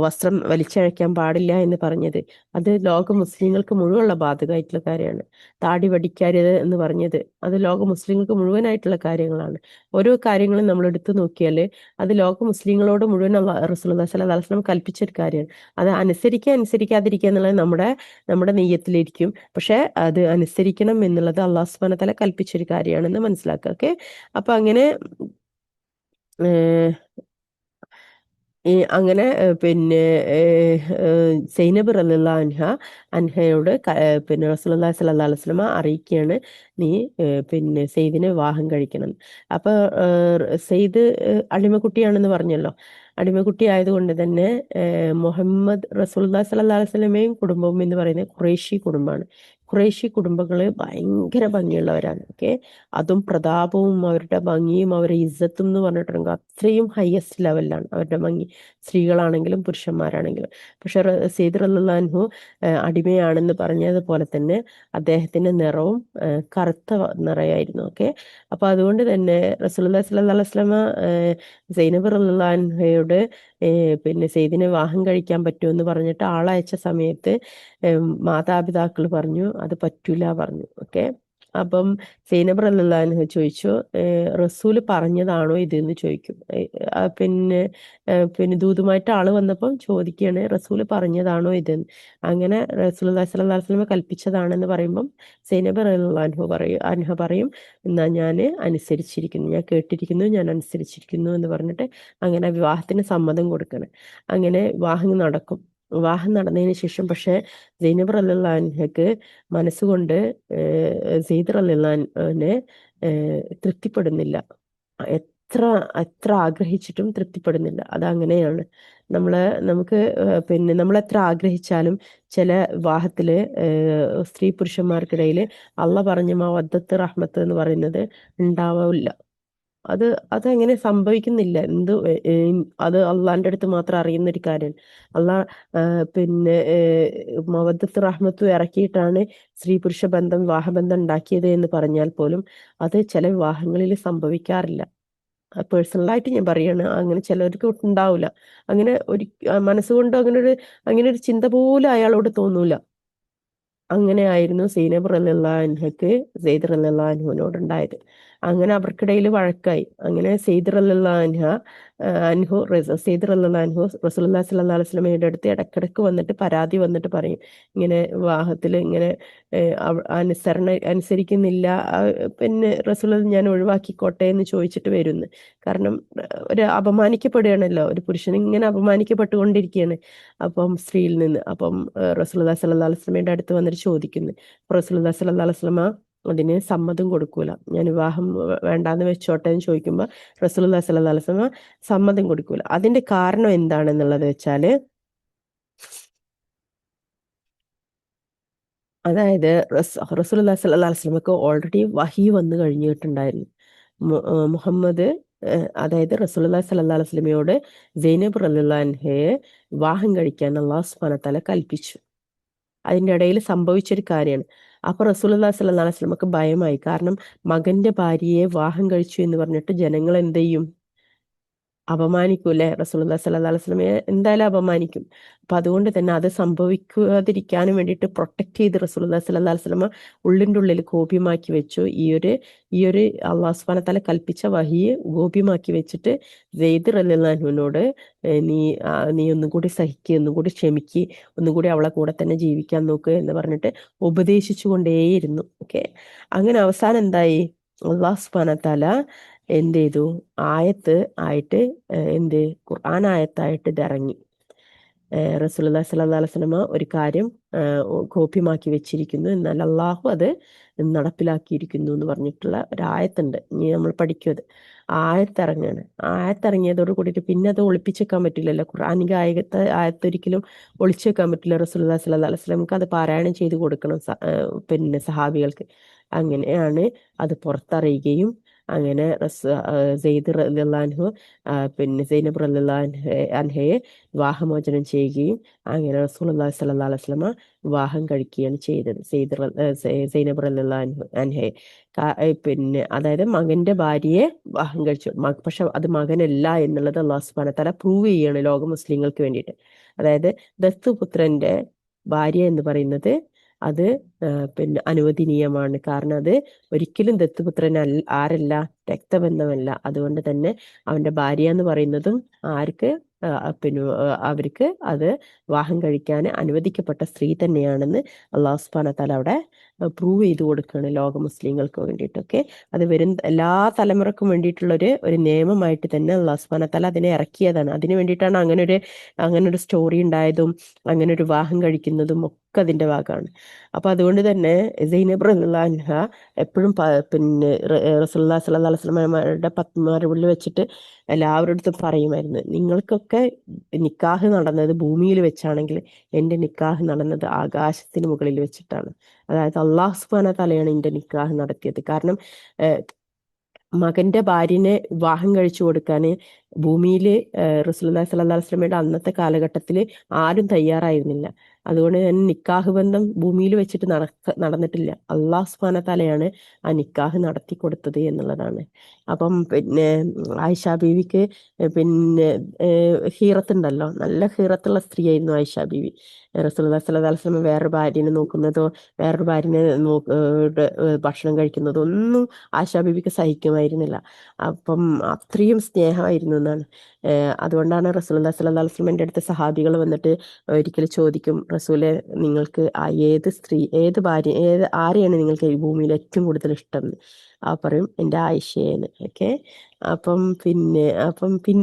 വസ്ത്രം വലിച്ചഴയ്ക്കാൻ പാടില്ല എന്ന് പറഞ്ഞത്, അത് ലോക മുസ്ലിങ്ങൾക്ക് മുഴുവനുള്ള ബാധകമായിട്ടുള്ള കാര്യമാണ്. താടി വടിക്കരുത് എന്ന് പറഞ്ഞത്, അത് ലോക മുസ്ലിങ്ങൾക്ക് മുഴുവനായിട്ടുള്ള കാര്യങ്ങളാണ്. ഓരോ കാര്യങ്ങളും നമ്മൾ എടുത്തു നോക്കിയാൽ അത് ലോക മുസ്ലിങ്ങളോട് മുഴുവൻ റസൂലുള്ളാഹി സ്വല്ലല്ലാഹു അലൈഹി വസല്ലം കൽപ്പിച്ചൊരു കാര്യമാണ്. അത് അനുസരിക്കാതിരിക്കുക എന്നുള്ളത് നമ്മുടെ നെയ്യത്തിലിരിക്കും. പക്ഷെ അത് അനുസരിക്കണം എന്നുള്ളത് അല്ലാഹു സുബ്ഹാനഹു വ തആല കൽപ്പിച്ചൊരു കാര്യമാണെന്ന് മനസ്സിലാക്കുക. ഓക്കെ, അപ്പൊ അങ്ങനെ അങ്ങനെ പിന്നെ സൈനബ് റളിയല്ലാഹു അൻഹയോട് പിന്നെ റസൂലുള്ളാഹി സ്വല്ലല്ലാഹു അലൈഹി വസല്ലമ അറിയിക്കുകയാണ്, നീ പിന്നെ സെയ്ദിനെ വിവാഹം കഴിക്കണം. അപ്പോൾ സെയ്ദ് അടിമക്കുട്ടിയാണെന്ന് പറഞ്ഞല്ലോ. അടിമക്കുട്ടി ആയതുകൊണ്ട് തന്നെ മുഹമ്മദ് റസൂലുള്ളാഹി സ്വല്ലല്ലാഹു അലൈഹി വസല്ലമയും കുടുംബവും എന്ന് പറയുന്നത് ഖുറൈശി കുടുംബമാണ്. ഖുറൈശി കുടുംബങ്ങൾ ഭയങ്കര ഭംഗിയുള്ളവരാണ്. ഓക്കെ, അതും പ്രതാപവും അവരുടെ ഭംഗിയും അവരുടെ ഇസ്സത്തും എന്ന് പറഞ്ഞിട്ടുണ്ടെങ്കിൽ അത്രയും ഹയസ്റ്റ് ലെവലിലാണ് അവരുടെ ഭംഗി, സ്ത്രീകളാണെങ്കിലും പുരുഷന്മാരാണെങ്കിലും. പക്ഷെ സെയ്ദ് റളിയല്ലാഹു അൻഹു അടിമയാണെന്ന് പറഞ്ഞതുപോലെ തന്നെ അദ്ദേഹത്തിൻ്റെ നിറവും കറുത്ത നിറയായിരുന്നു. ഓക്കെ, അപ്പോൾ അതുകൊണ്ട് തന്നെ റസൂലുള്ളാഹി സ്വല്ലല്ലാഹു അലൈഹി വസല്ലമ സൈനബ് റളിയല്ലാഹു അൻഹയോട് പിന്നെ സെയ്ദിനെ വിവാഹം കഴിക്കാൻ പറ്റുമെന്ന് പറഞ്ഞിട്ട് ആളയച്ച സമയത്ത് മാതാപിതാക്കൾ പറഞ്ഞു അത് പറ്റൂല പറഞ്ഞു. ഓക്കെ, അപ്പം സൈനബ് റളിയല്ലാഹു അൻഹ ചോദിച്ചു, റസൂല് പറഞ്ഞതാണോ ഇതെന്ന് ചോദിക്കും. പിന്നെ ദൂതുമായിട്ട് ആള് വന്നപ്പം ചോദിക്കുകയാണ്, റസൂല് പറഞ്ഞതാണോ ഇതെന്ന്. അങ്ങനെ റസൂലുള്ളാഹി സ്വല്ലല്ലാഹു അലൈഹി വസല്ലം കൽപ്പിച്ചതാണെന്ന് പറയുമ്പം സൈനബ് റളിയല്ലാഹു അൻഹ പറയും, എന്നാ ഞാൻ അനുസരിച്ചിരിക്കുന്നു, ഞാൻ കേട്ടിരിക്കുന്നു, ഞാൻ അനുസരിച്ചിരിക്കുന്നു എന്ന് പറഞ്ഞിട്ട് അങ്ങനെ വിവാഹത്തിന് സമ്മതം കൊടുക്കണം. അങ്ങനെ വിവാഹം നടക്കും. വിവാഹം നടന്നതിന് ശേഷം പക്ഷേ സൈനബ് റളിയല്ലാഹു അൻഹയ്ക്ക് മനസ്സുകൊണ്ട് സെയ്ദ് റളിയല്ലാഹു അൻഹുവിനെ തൃപ്തിപ്പെടുന്നില്ല. എത്ര എത്ര ആഗ്രഹിച്ചിട്ടും തൃപ്തിപ്പെടുന്നില്ല. അതങ്ങനെയാണ്. നമുക്ക് പിന്നെ നമ്മളെത്ര ആഗ്രഹിച്ചാലും ചില വിവാഹത്തില് സ്ത്രീ പുരുഷന്മാർക്കിടയിൽ അള്ളാഹ് പറഞ്ഞ മവദ്ദത്ത് റഹ്മത്ത് എന്ന് പറയുന്നത് ഉണ്ടാവില്ല. അതെങ്ങനെ സംഭവിക്കുന്നില്ല, അത് അള്ളാന്റെ അടുത്ത് മാത്രം അറിയുന്നൊരു കാര്യമാണ്. അള്ളാഹ് പിന്നെ മവദ്ദത്ത് റഹ്മത്തും ഇറക്കിയിട്ടാണ് സ്ത്രീ പുരുഷ ബന്ധം വിവാഹബന്ധം ഉണ്ടാക്കിയത് എന്ന് പറഞ്ഞാൽ പോലും അത് ചില വിവാഹങ്ങളിൽ സംഭവിക്കാറില്ല. പേഴ്സണലായിട്ട് ഞാൻ പറയാണ്, അങ്ങനെ ചിലർക്ക് ഉണ്ടാവില്ല. അങ്ങനെ മനസ്സുകൊണ്ട് അങ്ങനെ ഒരു ചിന്ത പോലും അയാളോട് തോന്നൂല. അങ്ങനെ ആയിരുന്നു സൈനബ് റളിയല്ലാഹു അൻഹയ്ക്ക് സെയ്ദ് റളിയല്ലാഹു അൻഹുവിനോട് ഉണ്ടായത്. അങ്ങനെ അവർക്കിടയിൽ വഴക്കായി. അങ്ങനെ സെയ്ദ് റളിയല്ലാഹു സെയ്ദ് റളിയല്ലാഹു അൻഹു റസൂലുള്ളാഹി സ്വല്ലല്ലാഹു അലൈഹി വസല്ലമയുടെ അടുത്ത് ഇടക്കിടക്ക് വന്നിട്ട് പരാതി വന്നിട്ട് പറയും, ഇങ്ങനെ വിവാഹത്തിൽ ഇങ്ങനെ അനുസരിക്കുന്നില്ല, പിന്നെ റസൂൽ ഞാൻ ഒഴിവാക്കിക്കോട്ടെ എന്ന് ചോദിച്ചിട്ട് വരുന്നു. കാരണം ഒരു അപമാനിക്കപ്പെടുകയാണല്ലോ, ഒരു പുരുഷൻ ഇങ്ങനെ അപമാനിക്കപ്പെട്ടുകൊണ്ടിരിക്കുകയാണ് അപ്പം സ്ത്രീയിൽ നിന്ന്. അപ്പം റസൂലുള്ളാഹി സ്വല്ലല്ലാഹു അലൈഹി വസല്ലമയുടെ അടുത്ത് വന്നിട്ട് ചോദിക്കുന്നു. റസൂലുള്ളാഹി സ്വല്ലല്ലാഹു അലൈഹി വസല്ലമ അതിന് സമ്മതം കൊടുക്കൂല. ഞാൻ വിവാഹം വേണ്ടാന്ന് വെച്ചോട്ടെ എന്ന് ചോദിക്കുമ്പോൾ റസൂലുള്ളാഹി സ്വല്ലല്ലാഹു അലൈഹി വസല്ലമ സമ്മതം കൊടുക്കൂല. അതിന്റെ കാരണം എന്താണെന്നുള്ളത് വെച്ചാല്, അതായത് റസൂലുള്ളാഹി സ്വല്ലല്ലാഹു അലൈഹി വസല്ലമക്ക് ഓൾറെഡി വഹി വന്നു കഴിഞ്ഞിട്ടുണ്ടായിരുന്നു. മുഹമ്മദ് അതായത് റസൂലുള്ളാഹി സ്വല്ലല്ലാഹു അലൈഹി വസല്ലമയോട് സൈനബ് റളിയല്ലാഹു അൻഹയെ വിവാഹം കഴിക്കാൻ അല്ലാഹു സുബ്ഹാനഹു വ തആല കൽപ്പിച്ചു. അതിൻ്റെ ഇടയിൽ സംഭവിച്ചൊരു കാര്യമാണ്. അപ്പോൾ റസൂലുള്ളാഹി സ്വല്ലല്ലാഹു അലൈഹി വസല്ലമക്ക് ഭയമായി. കാരണം മകന്റെ ഭാര്യയെ വിവാഹം കഴിച്ചു എന്ന് പറഞ്ഞിട്ട് ജനങ്ങൾ എന്ത് ചെയ്യും? അപമാനിക്കൂലേ? റസൂലുള്ളാഹി സ്വല്ലല്ലാഹു അലൈഹി വസല്ലമയെ എന്തായാലും അപമാനിക്കും. അപ്പൊ അതുകൊണ്ട് തന്നെ അത് സംഭവിക്കാതിരിക്കാനും വേണ്ടിയിട്ട് പ്രൊട്ടക്ട് ചെയ്ത് റസൂലുള്ളാഹി സ്വല്ലല്ലാഹു അലൈഹി വസല്ലമ ഉള്ളിൻ്റെ ഉള്ളിൽ ഗോപ്യമാക്കി വെച്ചു. ഈ ഒരു അല്ലാഹു സുബ്ഹാനഹു വ തആല കൽപ്പിച്ച വഹിയെ ഗോപ്യമാക്കി വെച്ചിട്ട് സെയ്ദ് റളിയല്ലാഹു അൻഹുവിനോട് നീ ഒന്നും കൂടി സഹിക്ക്, ഒന്നും കൂടി ക്ഷമിക്ക്, ഒന്നും കൂടി അവളെ കൂടെ തന്നെ ജീവിക്കാൻ നോക്ക് എന്ന് പറഞ്ഞിട്ട് ഉപദേശിച്ചു കൊണ്ടേയിരുന്നു. ഓക്കെ, അങ്ങനെ അവസാനം എന്തായി? അല്ലാഹു സുബ്ഹാനഹു വ തആല എന്ത് ചെയ്തു? ആയത്ത് ആയിട്ട് ഖുർആൻ ആയത്തായിട്ട് ഇറങ്ങി. റസൂലുള്ളാഹി സ്വല്ലല്ലാഹു അലൈഹി വസല്ലമ ഒരു കാര്യം ഗോപ്യമാക്കി വെച്ചിരിക്കുന്നു, എന്നാൽ അള്ളാഹു അത് നടപ്പിലാക്കിയിരിക്കുന്നു എന്ന് പറഞ്ഞിട്ടുള്ള ഒരു ആയത്തുണ്ട്. ഇനി നമ്മൾ പഠിക്കും അത്. ആയത്തിറങ്ങാണ്. ആയത്തിറങ്ങിയതോട് കൂടിയിട്ട് പിന്നെ അത് ഒളിപ്പിച്ച് വെക്കാൻ പറ്റില്ലല്ലോ. ഖുർആനിക ആയത്തൊരിക്കലും ഒളിച്ചു വെക്കാൻ പറ്റില്ല. റസൂലുള്ളാഹി സ്വല്ലല്ലാഹു അലൈഹി വസല്ലമക്ക് അത് പാരായണം ചെയ്ത് കൊടുക്കണം പിന്നെ സഹാബികൾക്ക്. അങ്ങനെയാണ് അത് പുറത്തറിയുകയും അങ്ങനെ സെയ്ദ് റളിയല്ലാഹു അൻഹു പിന്നെ സൈനബ് റളിയല്ലാഹു അൻഹയെ വിവാഹമോചനം ചെയ്യുകയും അങ്ങനെ റസൂലുള്ളാഹി സ്വല്ലല്ലാഹു അലൈഹി വസല്ലമ വിവാഹം കഴിക്കുകയാണ് ചെയ്തത് സൈനബ് റളിയല്ലാഹു അൻഹയെ. പിന്നെ അതായത് മകന്റെ ഭാര്യയെ വിവാഹം കഴിച്ചു. പക്ഷെ അത് മകനല്ല എന്നുള്ളത് അല്ലാഹു സുബ്ഹാനഹു വ തആല പ്രൂവ് ചെയ്യാണ് ലോക മുസ്ലിങ്ങൾക്ക് വേണ്ടിയിട്ട്. അതായത് ദത്തുപുത്രന്റെ ഭാര്യ എന്ന് പറയുന്നത് അത് പിന്നെ അനുവദനീയമാണ്. കാരണം അത് ഒരിക്കലും ദത്തുപുത്രൻ ആരല്ല, രക്തബന്ധമല്ല. അതുകൊണ്ട് തന്നെ അവന്റെ ഭാര്യ എന്ന് പറയുന്നതും ആർക്ക് പിന്നെ അവർക്ക് അത് വിവാഹം കഴിക്കാൻ അനുവദിക്കപ്പെട്ട സ്ത്രീ തന്നെയാണെന്ന് അല്ലാഹു സുബ്ഹാനഹു വ തആല അവിടെ പ്രൂവ് ചെയ്ത് കൊടുക്കുകയാണ് ലോക മുസ്ലിങ്ങൾക്ക് വേണ്ടിയിട്ടൊക്കെ. അത് വരും എല്ലാ തലമുറക്കും വേണ്ടിയിട്ടുള്ളൊരു നിയമമായിട്ട് തന്നെ അല്ലാഹു സുബ്ഹാനഹു വ തആല അതിനെ ഇറക്കിയതാണ്. അതിന് വേണ്ടിയിട്ടാണ് അങ്ങനൊരു സ്റ്റോറി ഉണ്ടായതും അങ്ങനെ ഒരു വിവാഹം കഴിക്കുന്നതും ഒക്കെ അതിന്റെ ഭാഗമാണ്. അപ്പൊ അതുകൊണ്ട് തന്നെ സൈനബ് റളിയല്ലാഹു അൻഹ എപ്പോഴും പിന്നെ റസൂലുള്ളാഹി സ്വല്ലല്ലാഹു അലൈഹി വസല്ലമയുടെ പത്നിമാരുടെ ഉള്ളിൽ വെച്ചിട്ട് എല്ലാവരുടെ അടുത്തും പറയുമായിരുന്നു, നിങ്ങൾക്കൊക്കെ നിക്കാഹ് നടന്നത് ഭൂമിയിൽ വെച്ചാണെങ്കിൽ എൻ്റെ നിക്കാഹ് നടന്നത് ആകാശത്തിന് മുകളിൽ വെച്ചിട്ടാണ്. അതായത് അല്ലാഹു സുബ്ഹാനഹു വ തആലയാണ് എൻ്റെ നിക്കാഹ് നടത്തിയത്. കാരണം മകന്റെ ഭാര്യനെ വിവാഹം കഴിച്ചു കൊടുക്കാൻ ഭൂമിയിൽ റസൂലുള്ളാഹി സ്വല്ലല്ലാഹു അലൈഹി വസല്ലമയുടെ അന്നത്തെ കാലഘട്ടത്തിൽ ആരും തയ്യാറായിരുന്നില്ല. അതുകൊണ്ട് തന്നെ നിക്കാഹ് ബന്ധം ഭൂമിയിൽ വെച്ചിട്ട് നടന്നിട്ടില്ല. അല്ലാഹു സുബ്ഹാനഹു വ തആലയാണ് ആ നിക്കാഹ് നടത്തി കൊടുത്തത് എന്നുള്ളതാണ്. അപ്പം പിന്നെ ആയിഷ ബീവിക്ക് പിന്നെ ഹീറത്തുണ്ടല്ലോ, നല്ല ഹീറത്തുള്ള സ്ത്രീയായിരുന്നു ആയിഷ ബീവി. റസൂലുള്ളാഹി സ്വല്ലല്ലാഹു അലൈഹി വസല്ലം വേറൊരു ഭാര്യനെ നോക്കുന്നതോ വേറൊരു ഭാര്യനെ ഭക്ഷണം കഴിക്കുന്നതോ ഒന്നും ആയിഷ ബീവിക്ക് സഹിക്കുമായിരുന്നില്ല. അപ്പം അത്രയും സ്നേഹമായിരുന്നു എന്നാണ്. അതുകൊണ്ടാണ് റസൂലുള്ളാഹി സ്വല്ലല്ലാഹു അലൈഹി വസല്ലമയുടെ അടുത്ത് സഹാബികൾ വന്നിട്ട് ഒരിക്കൽ ചോദിക്കും, റസൂലെ നിങ്ങൾക്ക് ഏത് ഭാര്യ ആരെയാണ് നിങ്ങൾക്ക് ഈ ഭൂമിയിൽ ഏറ്റവും കൂടുതൽ ഇഷ്ടം? പറയും എൻ്റെ ആയിഷയെന്ന്. ഓക്കെ, അപ്പം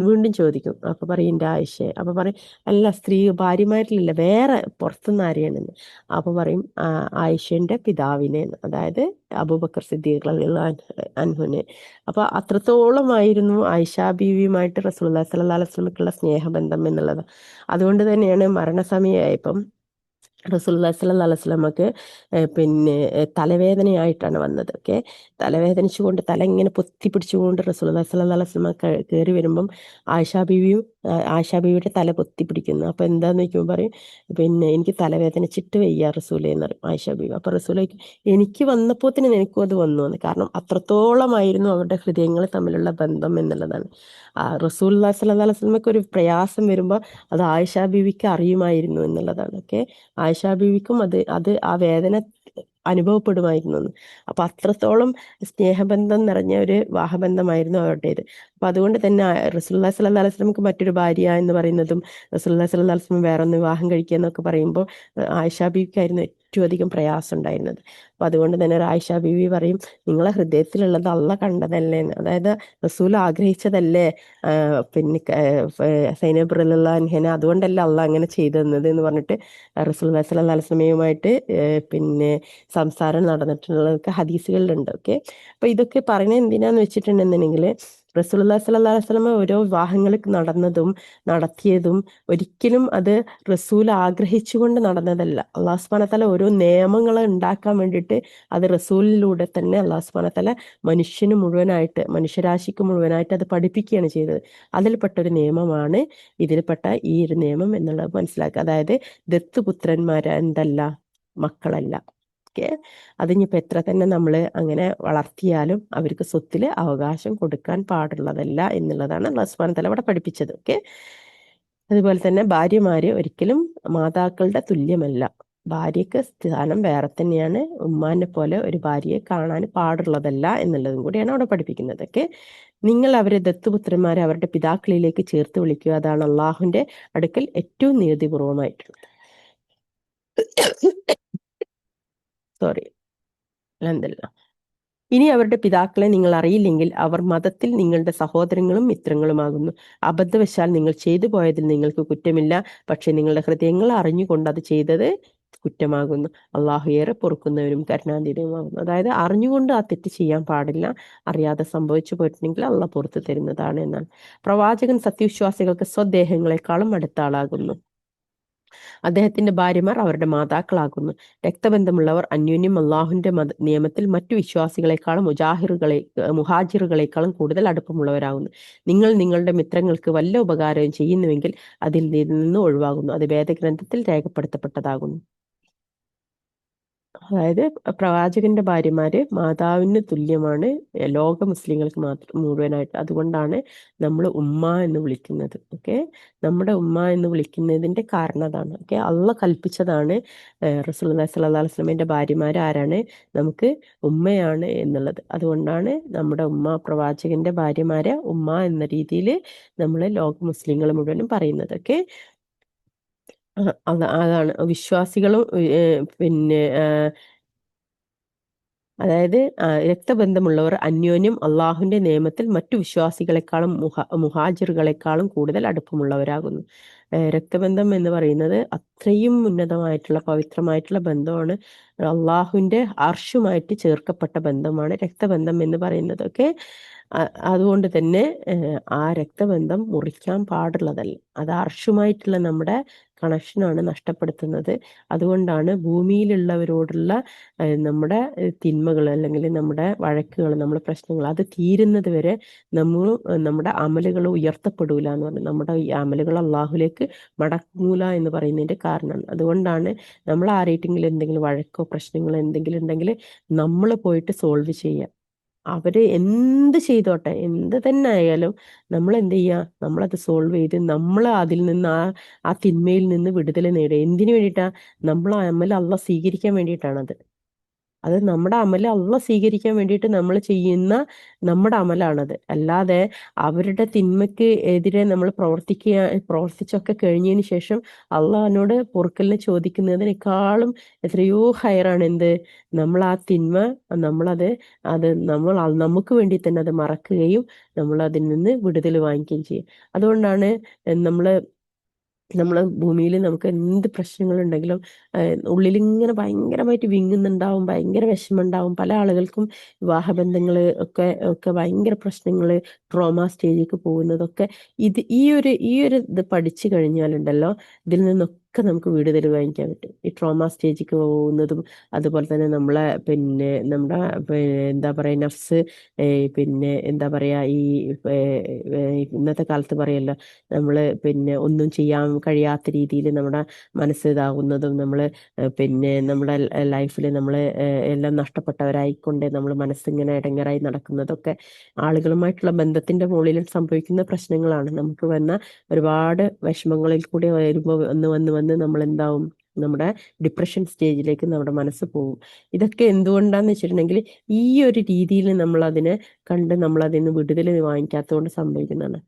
വീണ്ടും ചോദിക്കും. അപ്പം പറയും എൻ്റെ ആയിഷയെ. അപ്പം പറയും അല്ല, ഭാര്യമാരിലല്ല, വേറെ പുറത്തുനിന്ന് ആരെയാണെന്ന്. അപ്പം പറയും ആയിഷൻ്റെ പിതാവിനെ, അതായത് അബൂബക്കർ സിദ്ദീഖ് റളിയല്ലാഹു അൻഹുവിനെ. അപ്പോൾ അത്രത്തോളമായിരുന്നു ആയിഷ ബീവിയുമായിട്ട് റസൂലുള്ളാഹി സ്വല്ലല്ലാഹു അലൈഹി വസല്ലമയ്ക്കുള്ള സ്നേഹബന്ധം എന്നുള്ളത്. അതുകൊണ്ട് തന്നെയാണ് മരണസമയമായപ്പം റസൂലുള്ളാഹി സ്വല്ലല്ലാഹു അലൈഹി വസല്ലമക്ക് പിന്നെ തലവേദനയായിട്ടാണ് വന്നത്. ഓക്കെ, തലവേദനിച്ചുകൊണ്ട് തല ഇങ്ങനെ പൊത്തി പിടിച്ചുകൊണ്ട് റസൂലുള്ളാഹി സ്വല്ലല്ലാഹു അലൈഹി വസല്ലമ കയറി വരുമ്പം ആയിഷ ബീവിയുടെ തല പൊത്തി പിടിക്കുന്നു. അപ്പോൾ എന്താന്ന് ചോദിക്കുമ്പോൾ പറയും, പിന്നെ എനിക്ക് തലവേദനിച്ചിട്ട് വയ്യ റസൂലേ എന്ന് പറയും ആയിഷ ബീവി. അപ്പോൾ റസൂല് എനിക്ക് വന്നപ്പോൾ തന്നെ എനിക്കും അത് വന്നു എന്ന്. കാരണം അത്രത്തോളമായിരുന്നു അവരുടെ ഹൃദയങ്ങൾ തമ്മിലുള്ള ബന്ധം എന്നുള്ളതാണ്. റസൂലുള്ളാഹി സ്വല്ലല്ലാഹു അലൈഹി വസല്ലമയ്ക്ക് ഒരു പ്രയാസം വരുമ്പോൾ അത് ആയിഷ ബീവിക്ക് അറിയുമായിരുന്നു എന്നുള്ളതാണ്. ഓക്കെ, ആയിഷ ബീവിക്കും അത് ആ വേദന അനുഭവപ്പെടുമായിരുന്നു എന്ന്. അപ്പൊ അത്രത്തോളം സ്നേഹബന്ധം നിറഞ്ഞ ഒരു വിവാഹബന്ധമായിരുന്നു അവരുടേത്. അപ്പൊ അതുകൊണ്ട് തന്നെ റസൂലുള്ളാഹി സ്വല്ലല്ലാഹു അലൈഹി വസല്ലമക്ക് മറ്റൊരു ഭാര്യ എന്ന് പറയുന്നതും റസൂലുള്ളാഹി സ്വല്ലല്ലാഹു അലൈഹി വസല്ലം വേറൊന്ന് വിവാഹം കഴിക്കുക എന്നൊക്കെ പറയുമ്പോൾ ആയിഷ ബീവിക്കായിരുന്നു ഏറ്റവും അധികം പ്രയാസം ഉണ്ടായിരുന്നത്. അപ്പൊ അതുകൊണ്ട് തന്നെ ആയിഷ ബീവി പറയും, നിങ്ങളെ ഹൃദയത്തിലുള്ളത് അള്ള കണ്ടതല്ലേ എന്ന്. അതായത് റസൂൽ ആഗ്രഹിച്ചതല്ലേ പിന്നെ സൈനബ് റളിയല്ലാഹു അൻഹനെ, അതുകൊണ്ടല്ല അള്ള അങ്ങനെ ചെയ്തു തന്നത് എന്ന് പറഞ്ഞിട്ട് റസൂലുള്ളാഹി സ്വല്ലല്ലാഹു അലൈഹി വസല്ലമയുമായിട്ട് പിന്നെ സംസാരം നടന്നിട്ടുള്ളതൊക്കെ ഹദീസുകളിലുണ്ട്. ഓക്കെ, അപ്പൊ ഇതൊക്കെ പറയുന്നത് എന്തിനാന്ന് വെച്ചിട്ടുണ്ടെന്നുണ്ടെങ്കിൽ റസൂലുള്ളാഹി സ്വല്ലല്ലാഹു അലൈഹി വസല്ലമ ഓരോ വിവാഹങ്ങൾ നടന്നതും നടത്തിയതും ഒരിക്കലും അത് റസൂൽ ആഗ്രഹിച്ചുകൊണ്ട് നടന്നതല്ല. അള്ളാഹു സുബ്ഹാനഹു വ തആല ഓരോ നിയമങ്ങൾ ഉണ്ടാക്കാൻ വേണ്ടിയിട്ട് അത് റസൂലിലൂടെ തന്നെ അള്ളാഹു സുബ്ഹാനഹു വ തആല മനുഷ്യന് മുഴുവനായിട്ട്, മനുഷ്യരാശിക്ക് മുഴുവനായിട്ട് അത് പഠിപ്പിക്കുകയാണ് ചെയ്തത്. അതിൽപ്പെട്ട ഒരു നിയമമാണ് ഇതിൽപ്പെട്ട ഈ ഒരു നിയമം എന്നുള്ളത് മനസ്സിലാക്കുക. അതായത് ദത്തുപുത്രന്മാരെ എന്തല്ല, മക്കളല്ല. ഓക്കെ, അതിനിപ്പോൾ എത്ര തന്നെ നമ്മൾ അങ്ങനെ വളർത്തിയാലും അവർക്ക് സ്വത്തിൽ അവകാശം കൊടുക്കാൻ പാടുള്ളതല്ല എന്നുള്ളതാണ് അല്ലാഹു സുബ്ഹാനഹു വ തആല അവിടെ പഠിപ്പിച്ചത്. ഓക്കെ, അതുപോലെ തന്നെ ഭാര്യമാര് ഒരിക്കലും മാതാക്കളുടെ തുല്യമല്ല. ഭാര്യയ്ക്ക് സ്ഥാനം വേറെ തന്നെയാണ്. ഉമ്മാനെ പോലെ ഒരു ഭാര്യയെ കാണാൻ പാടുള്ളതല്ല എന്നുള്ളതും കൂടിയാണ് അവിടെ പഠിപ്പിക്കുന്നത്. ഓക്കെ, നിങ്ങൾ അവരെ ദത്തുപുത്രന്മാരെ അവരുടെ പിതാക്കളിലേക്ക് ചേർത്ത് വിളിക്കുക, അതാണ് അള്ളാഹുവിന്റെ അടുക്കൽ ഏറ്റവും നീതിപൂർവമായിട്ടുള്ളത്. സോറി, അൽഹംദുലില്ലാഹ്. ഇനി അവരുടെ പിതാക്കളെ നിങ്ങൾ അറിയില്ലെങ്കിൽ അവർ മതത്തിൽ നിങ്ങളുടെ സഹോദരങ്ങളും മിത്രങ്ങളുമാകുന്നു. അബദ്ധവശാൽ നിങ്ങൾ ചെയ്തു പോയതിൽ നിങ്ങൾക്ക് കുറ്റമില്ല, പക്ഷെ നിങ്ങളുടെ ഹൃദയങ്ങൾ അറിഞ്ഞുകൊണ്ട് അത് ചെയ്തത് കുറ്റമാകുന്നു. അള്ളാഹു ഏറെ പൊറുക്കുന്നവരും കരുണാനിധിയുമാകുന്നു. അതായത് അറിഞ്ഞുകൊണ്ട് ആ തെറ്റ് ചെയ്യാൻ പാടില്ല, അറിയാതെ സംഭവിച്ചു പോയിട്ടുണ്ടെങ്കിൽ അള്ളാഹ് പുറത്തു തരുന്നതാണ് എന്നാണ്. പ്രവാചകൻ സത്യവിശ്വാസികൾക്ക് സ്വദേഹങ്ങളെക്കാളും അടുത്ത ആളാകുന്നു. അദ്ദേഹത്തിന്റെ ഭാര്യമാർ അവരുടെ മാതാക്കളാകുന്നു. രക്തബന്ധമുള്ളവർ അന്യോന്യം അള്ളാഹുവിന്റെ നിയമത്തിൽ മറ്റു വിശ്വാസികളെക്കാളും മുഹാജിറുകളെക്കാളും കൂടുതൽ അടുപ്പമുള്ളവരാകുന്നു. നിങ്ങൾ നിങ്ങളുടെ മിത്രങ്ങൾക്ക് വല്ല ഉപകാരവും ചെയ്യുന്നുവെങ്കിൽ അതിൽ നിന്ന് ഒഴിവാകുന്നു, അത് വേദഗ്രന്ഥത്തിൽ രേഖപ്പെടുത്തപ്പെട്ടതാകുന്നു. അതായത് പ്രവാചകന്റെ ഭാര്യമാര് മാതാവിന് തുല്യമാണ് ലോക മുസ്ലിങ്ങൾക്ക് മുഴുവനായിട്ട്. അതുകൊണ്ടാണ് നമ്മൾ ഉമ്മ എന്ന് വിളിക്കുന്നത്. ഓക്കെ, നമ്മുടെ ഉമ്മ എന്ന് വിളിക്കുന്നതിന്റെ കാരണം അതാണ്. ഓക്കെ, അള്ളാഹ് കൽപ്പിച്ചതാണ് റസൂലുള്ളാഹി സ്വല്ലല്ലാഹു അലൈഹി വസല്ലമയുടെ ഭാര്യമാര് ആരാണ്, നമുക്ക് ഉമ്മയാണ് എന്നുള്ളത്. അതുകൊണ്ടാണ് നമ്മുടെ ഉമ്മ, പ്രവാചകന്റെ ഭാര്യമാരെ ഉമ്മ എന്ന രീതിയിൽ നമ്മൾ ലോക മുസ്ലിങ്ങൾ മുഴുവനും പറയുന്നത്. ഓക്കെ, അതാണ് വിശ്വാസികളും പിന്നെ അതായത് രക്തബന്ധമുള്ളവർ അന്യോന്യം അള്ളാഹുവിന്റെ നിയമത്തിൽ മറ്റു വിശ്വാസികളെക്കാളും മുഹാജിറുകളെക്കാളും കൂടുതൽ അടുപ്പമുള്ളവരാകുന്നു. രക്തബന്ധം എന്ന് പറയുന്നത് അത്രയും ഉന്നതമായിട്ടുള്ള പവിത്രമായിട്ടുള്ള ബന്ധമാണ്. അള്ളാഹുവിന്റെ അർഷുമായിട്ട് ചേർക്കപ്പെട്ട ബന്ധമാണ് രക്തബന്ധം എന്ന് പറയുന്നത്. ഒക്കെ അതുകൊണ്ട് തന്നെ ആ രക്തബന്ധം മുറിക്കാൻ പാടുള്ളതല്ല. അത് അർഷുമായിട്ടുള്ള നമ്മുടെ കണക്ഷനാണ് നഷ്ടപ്പെടുത്തുന്നത്. അതുകൊണ്ടാണ് ഭൂമിയിലുള്ളവരോടുള്ള നമ്മുടെ തിന്മകൾ അല്ലെങ്കിൽ നമ്മുടെ വഴക്കുകൾ, നമ്മുടെ പ്രശ്നങ്ങൾ അത് തീരുന്നത് വരെ നമ്മുടെ അമലുകൾ ഉയർത്തപ്പെടൂല എന്ന് പറഞ്ഞു. നമ്മുടെ ഈ അമലുകൾ അള്ളാഹുലേക്ക് മടങ്ങൂല എന്ന് പറയുന്നതിന്റെ കാരണമാണ്. അതുകൊണ്ടാണ് നമ്മൾ ആരെങ്കിലും എന്തെങ്കിലും വഴക്കോ പ്രശ്നങ്ങളോ എന്തെങ്കിലും ഉണ്ടെങ്കിൽ നമ്മൾ പോയിട്ട് സോൾവ് ചെയ്യുക. അവര് എന്ത് ചെയ്തോട്ടെ, എന്ത് തന്നെ ആയാലും നമ്മൾ എന്ത് ചെയ്യുക, നമ്മളത് സോൾവ് ചെയ്ത് നമ്മൾ അതിൽ നിന്ന് ആ തിന്മയിൽ നിന്ന് വിടുതൽ നേടുക. എന്തിനു വേണ്ടിയിട്ടാ? നമ്മൾ അമൽ അള്ളാഹ് സ്വീകരിക്കാൻ വേണ്ടിയിട്ടാണത്. അത് നമ്മുടെ അമൽ അള്ളാഹ് സ്വീകരിക്കാൻ വേണ്ടിയിട്ട് നമ്മൾ ചെയ്യുന്ന നമ്മുടെ അമലാണത്. അല്ലാതെ അവരുടെ തിന്മയ്ക്ക് എതിരെ നമ്മൾ പ്രവർത്തിച്ചൊക്കെ കഴിഞ്ഞതിന് ശേഷം അള്ളാഹിനോട് പൊറുക്കലിനെ ചോദിക്കുന്നതിനേക്കാളും എത്രയോ ഹയറാണ് എന്ത്, നമ്മൾ ആ തിന്മ നമ്മൾ നമുക്ക് വേണ്ടി തന്നെ അത് മറക്കുകയും നമ്മൾ അതിൽ നിന്ന് വിടുതൽ വാങ്ങിക്കുകയും ചെയ്യും. അതുകൊണ്ടാണ് നമ്മൾ ഭൂമിയിൽ നമുക്ക് എന്ത് പ്രശ്നങ്ങളുണ്ടെങ്കിലും ഉള്ളിലിങ്ങനെ ഭയങ്കരമായിട്ട് വിങ്ങുന്നുണ്ടാവും, ഭയങ്കര വിഷമമുണ്ടാവും. പല ആളുകൾക്കും വിവാഹബന്ധങ്ങൾ ഒക്കെ ഒക്കെ ഭയങ്കര പ്രശ്നങ്ങൾ, ട്രോമ സ്റ്റേജിലേക്ക് പോകുന്നതൊക്കെ ഈ ഒരു ഇത് പഠിച്ചു കഴിഞ്ഞാലുണ്ടല്ലോ, ഇതിൽ നിന്നൊക്കെ നമുക്ക് വിടുതൽ വാങ്ങിക്കാൻ പറ്റും. ഈ ട്രോമ സ്റ്റേജിലേക്ക് പോകുന്നതും അതുപോലെ തന്നെ നമ്മുടെ എന്താ പറയുക, നഫ്സ് പിന്നെ എന്താ പറയുക, ഇന്നത്തെ കാലത്ത് പറയല്ലോ, നമ്മൾ ഒന്നും ചെയ്യാൻ കഴിയാത്ത രീതിയിൽ നമ്മുടെ മനസ്സ് ഇതാകുന്നതും, നമ്മൾ നമ്മുടെ ലൈഫിൽ നമ്മൾ എല്ലാം നഷ്ടപ്പെട്ടവരായിക്കൊണ്ട് നമ്മൾ മനസ്സിങ്ങനെ ഇടങ്ങറായി നടക്കുന്നതൊക്കെ ആളുകളുമായിട്ടുള്ള ബന്ധത്തിന്റെ മുകളിൽ സംഭവിക്കുന്ന പ്രശ്നങ്ങളാണ്. നമുക്ക് വന്ന ഒരുപാട് വിഷമങ്ങളിൽ കൂടി വരുമ്പോൾ വന്ന് നമ്മൾ എന്താവും, നമ്മുടെ ഡിപ്രഷൻ സ്റ്റേജിലേക്ക് നമ്മുടെ മനസ്സ് പോകും. ഇതൊക്കെ എന്തുകൊണ്ടാന്ന് വെച്ചിട്ടുണ്ടെങ്കിൽ ഈ ഒരു രീതിയിൽ നമ്മൾ അതിനെ കണ്ട് നമ്മൾ അതിൽ നിന്ന് വിടുതൽ വാങ്ങിക്കാത്തതുകൊണ്ട് സംഭവിക്കുന്നതാണ്.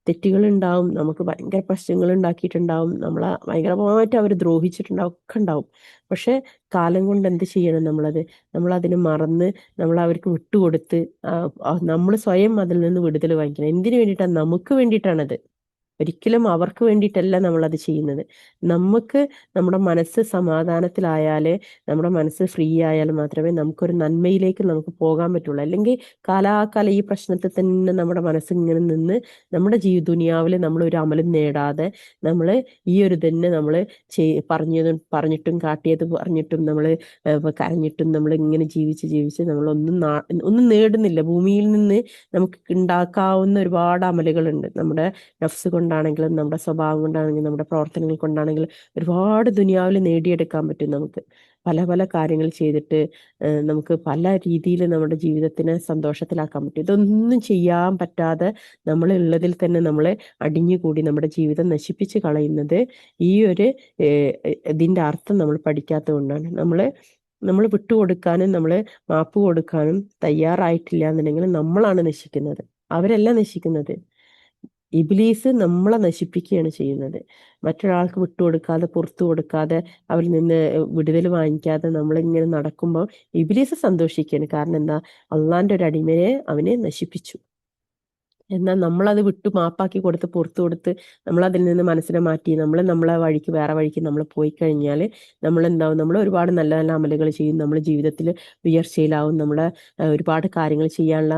തെറ്റുകളുണ്ടാവും, നമുക്ക് ഭയങ്കര പ്രശ്നങ്ങൾ ഉണ്ടാക്കിയിട്ടുണ്ടാവും, നമ്മളെ ഭയങ്കരമായിട്ട് അവർ ദ്രോഹിച്ചിട്ടുണ്ടാവും, ഒക്കെ ഉണ്ടാവും. പക്ഷെ കാലം കൊണ്ട് എന്ത് ചെയ്യണം നമ്മളതിനെ മറന്ന് നമ്മൾ അവർക്ക് വിട്ടുകൊടുത്ത് നമ്മൾ സ്വയം അതിൽ നിന്ന് വിടുതൽ വാങ്ങിക്കണം. എന്തിനു വേണ്ടിയിട്ടാണ്? നമുക്ക് വേണ്ടിയിട്ടാണത്. ഒരിക്കലും അവർക്ക് വേണ്ടിയിട്ടല്ല നമ്മളത് ചെയ്യുന്നത്. നമുക്ക് നമ്മുടെ മനസ്സ് സമാധാനത്തിലായാലേ, നമ്മുടെ മനസ്സ് ഫ്രീ ആയാൽ മാത്രമേ നമുക്കൊരു നന്മയിലേക്ക് നമുക്ക് പോകാൻ പറ്റുള്ളൂ. അല്ലെങ്കിൽ കാലാകാലം ഈ പ്രശ്നത്തിൽ തന്നെ നമ്മുടെ മനസ്സ് ഇങ്ങനെ നിന്ന് നമ്മുടെ ദുനിയാവിൽ നമ്മൾ ഒരു അമലും നേടാതെ നമ്മൾ ഈ ഒരു തന്നെ നമ്മൾ പറഞ്ഞിട്ടും പറഞ്ഞിട്ടും നമ്മൾ കരഞ്ഞിട്ടും നമ്മൾ ഇങ്ങനെ ജീവിച്ച് ഒന്നും നേടുന്നില്ല. ഭൂമിയിൽ നിന്ന് നമുക്ക് ഉണ്ടാക്കാവുന്ന ഒരുപാട് അമലുകളുണ്ട്. നമ്മുടെ നഫ്സ് കൊണ്ടാണെങ്കിലും നമ്മുടെ സ്വഭാവം കൊണ്ടാണെങ്കിലും നമ്മുടെ പ്രവർത്തനങ്ങൾ കൊണ്ടാണെങ്കിലും ഒരുപാട് ദുനിയാവിൽ നേടിയെടുക്കാൻ പറ്റും. നമുക്ക് പല പല കാര്യങ്ങൾ ചെയ്തിട്ട് നമുക്ക് പല രീതിയിൽ നമ്മുടെ ജീവിതത്തിനെ സന്തോഷത്തിലാക്കാൻ പറ്റും. ഇതൊന്നും ചെയ്യാൻ പറ്റാതെ നമ്മൾ ഉള്ളതിൽ തന്നെ നമ്മളെ അടിഞ്ഞുകൂടി നമ്മുടെ ജീവിതം നശിപ്പിച്ച് കളയുന്നത് ഈ ഒരു ഇതിൻ്റെ അർത്ഥം നമ്മൾ പഠിക്കാത്തത് കൊണ്ടാണ്. നമ്മൾ വിട്ടുകൊടുക്കാനും നമ്മൾ മാപ്പ് കൊടുക്കാനും തയ്യാറായിട്ടില്ല എന്നുണ്ടെങ്കിൽ നമ്മളാണ് നശിക്കുന്നത്, അവരല്ല നശിക്കുന്നത്. ഇബ്ലീസ് നമ്മളെ നശിപ്പിക്കുകയാണ് ചെയ്യുന്നത്. മറ്റൊരാൾക്ക് വിട്ടുകൊടുക്കാതെ പുറത്തു കൊടുക്കാതെ അവരിൽ നിന്ന് വിടുതൽ വാങ്ങിക്കാതെ നമ്മളിങ്ങനെ നടക്കുമ്പോൾ ഇബ്ലീസ് സന്തോഷിക്കുകയാണ്. കാരണം എന്താ? അള്ളാന്റെ ഒരു അടിമയെ അവനെ നശിപ്പിച്ചു. എന്നാൽ നമ്മളത് വിട്ടു മാപ്പാക്കി കൊടുത്ത് പുറത്തു കൊടുത്ത് നമ്മളതിൽ നിന്ന് മനസ്സിനെ മാറ്റി നമ്മളെ വഴിക്ക് വേറെ വഴിക്ക് നമ്മൾ പോയി കഴിഞ്ഞാൽ നമ്മളെന്താവും? നമ്മൾ ഒരുപാട് നല്ല നല്ല അമലുകൾ ചെയ്യും, നമ്മൾ ജീവിതത്തിൽ ഉയർച്ചയിലാവും, നമ്മളെ ഒരുപാട് കാര്യങ്ങൾ ചെയ്യാനുള്ള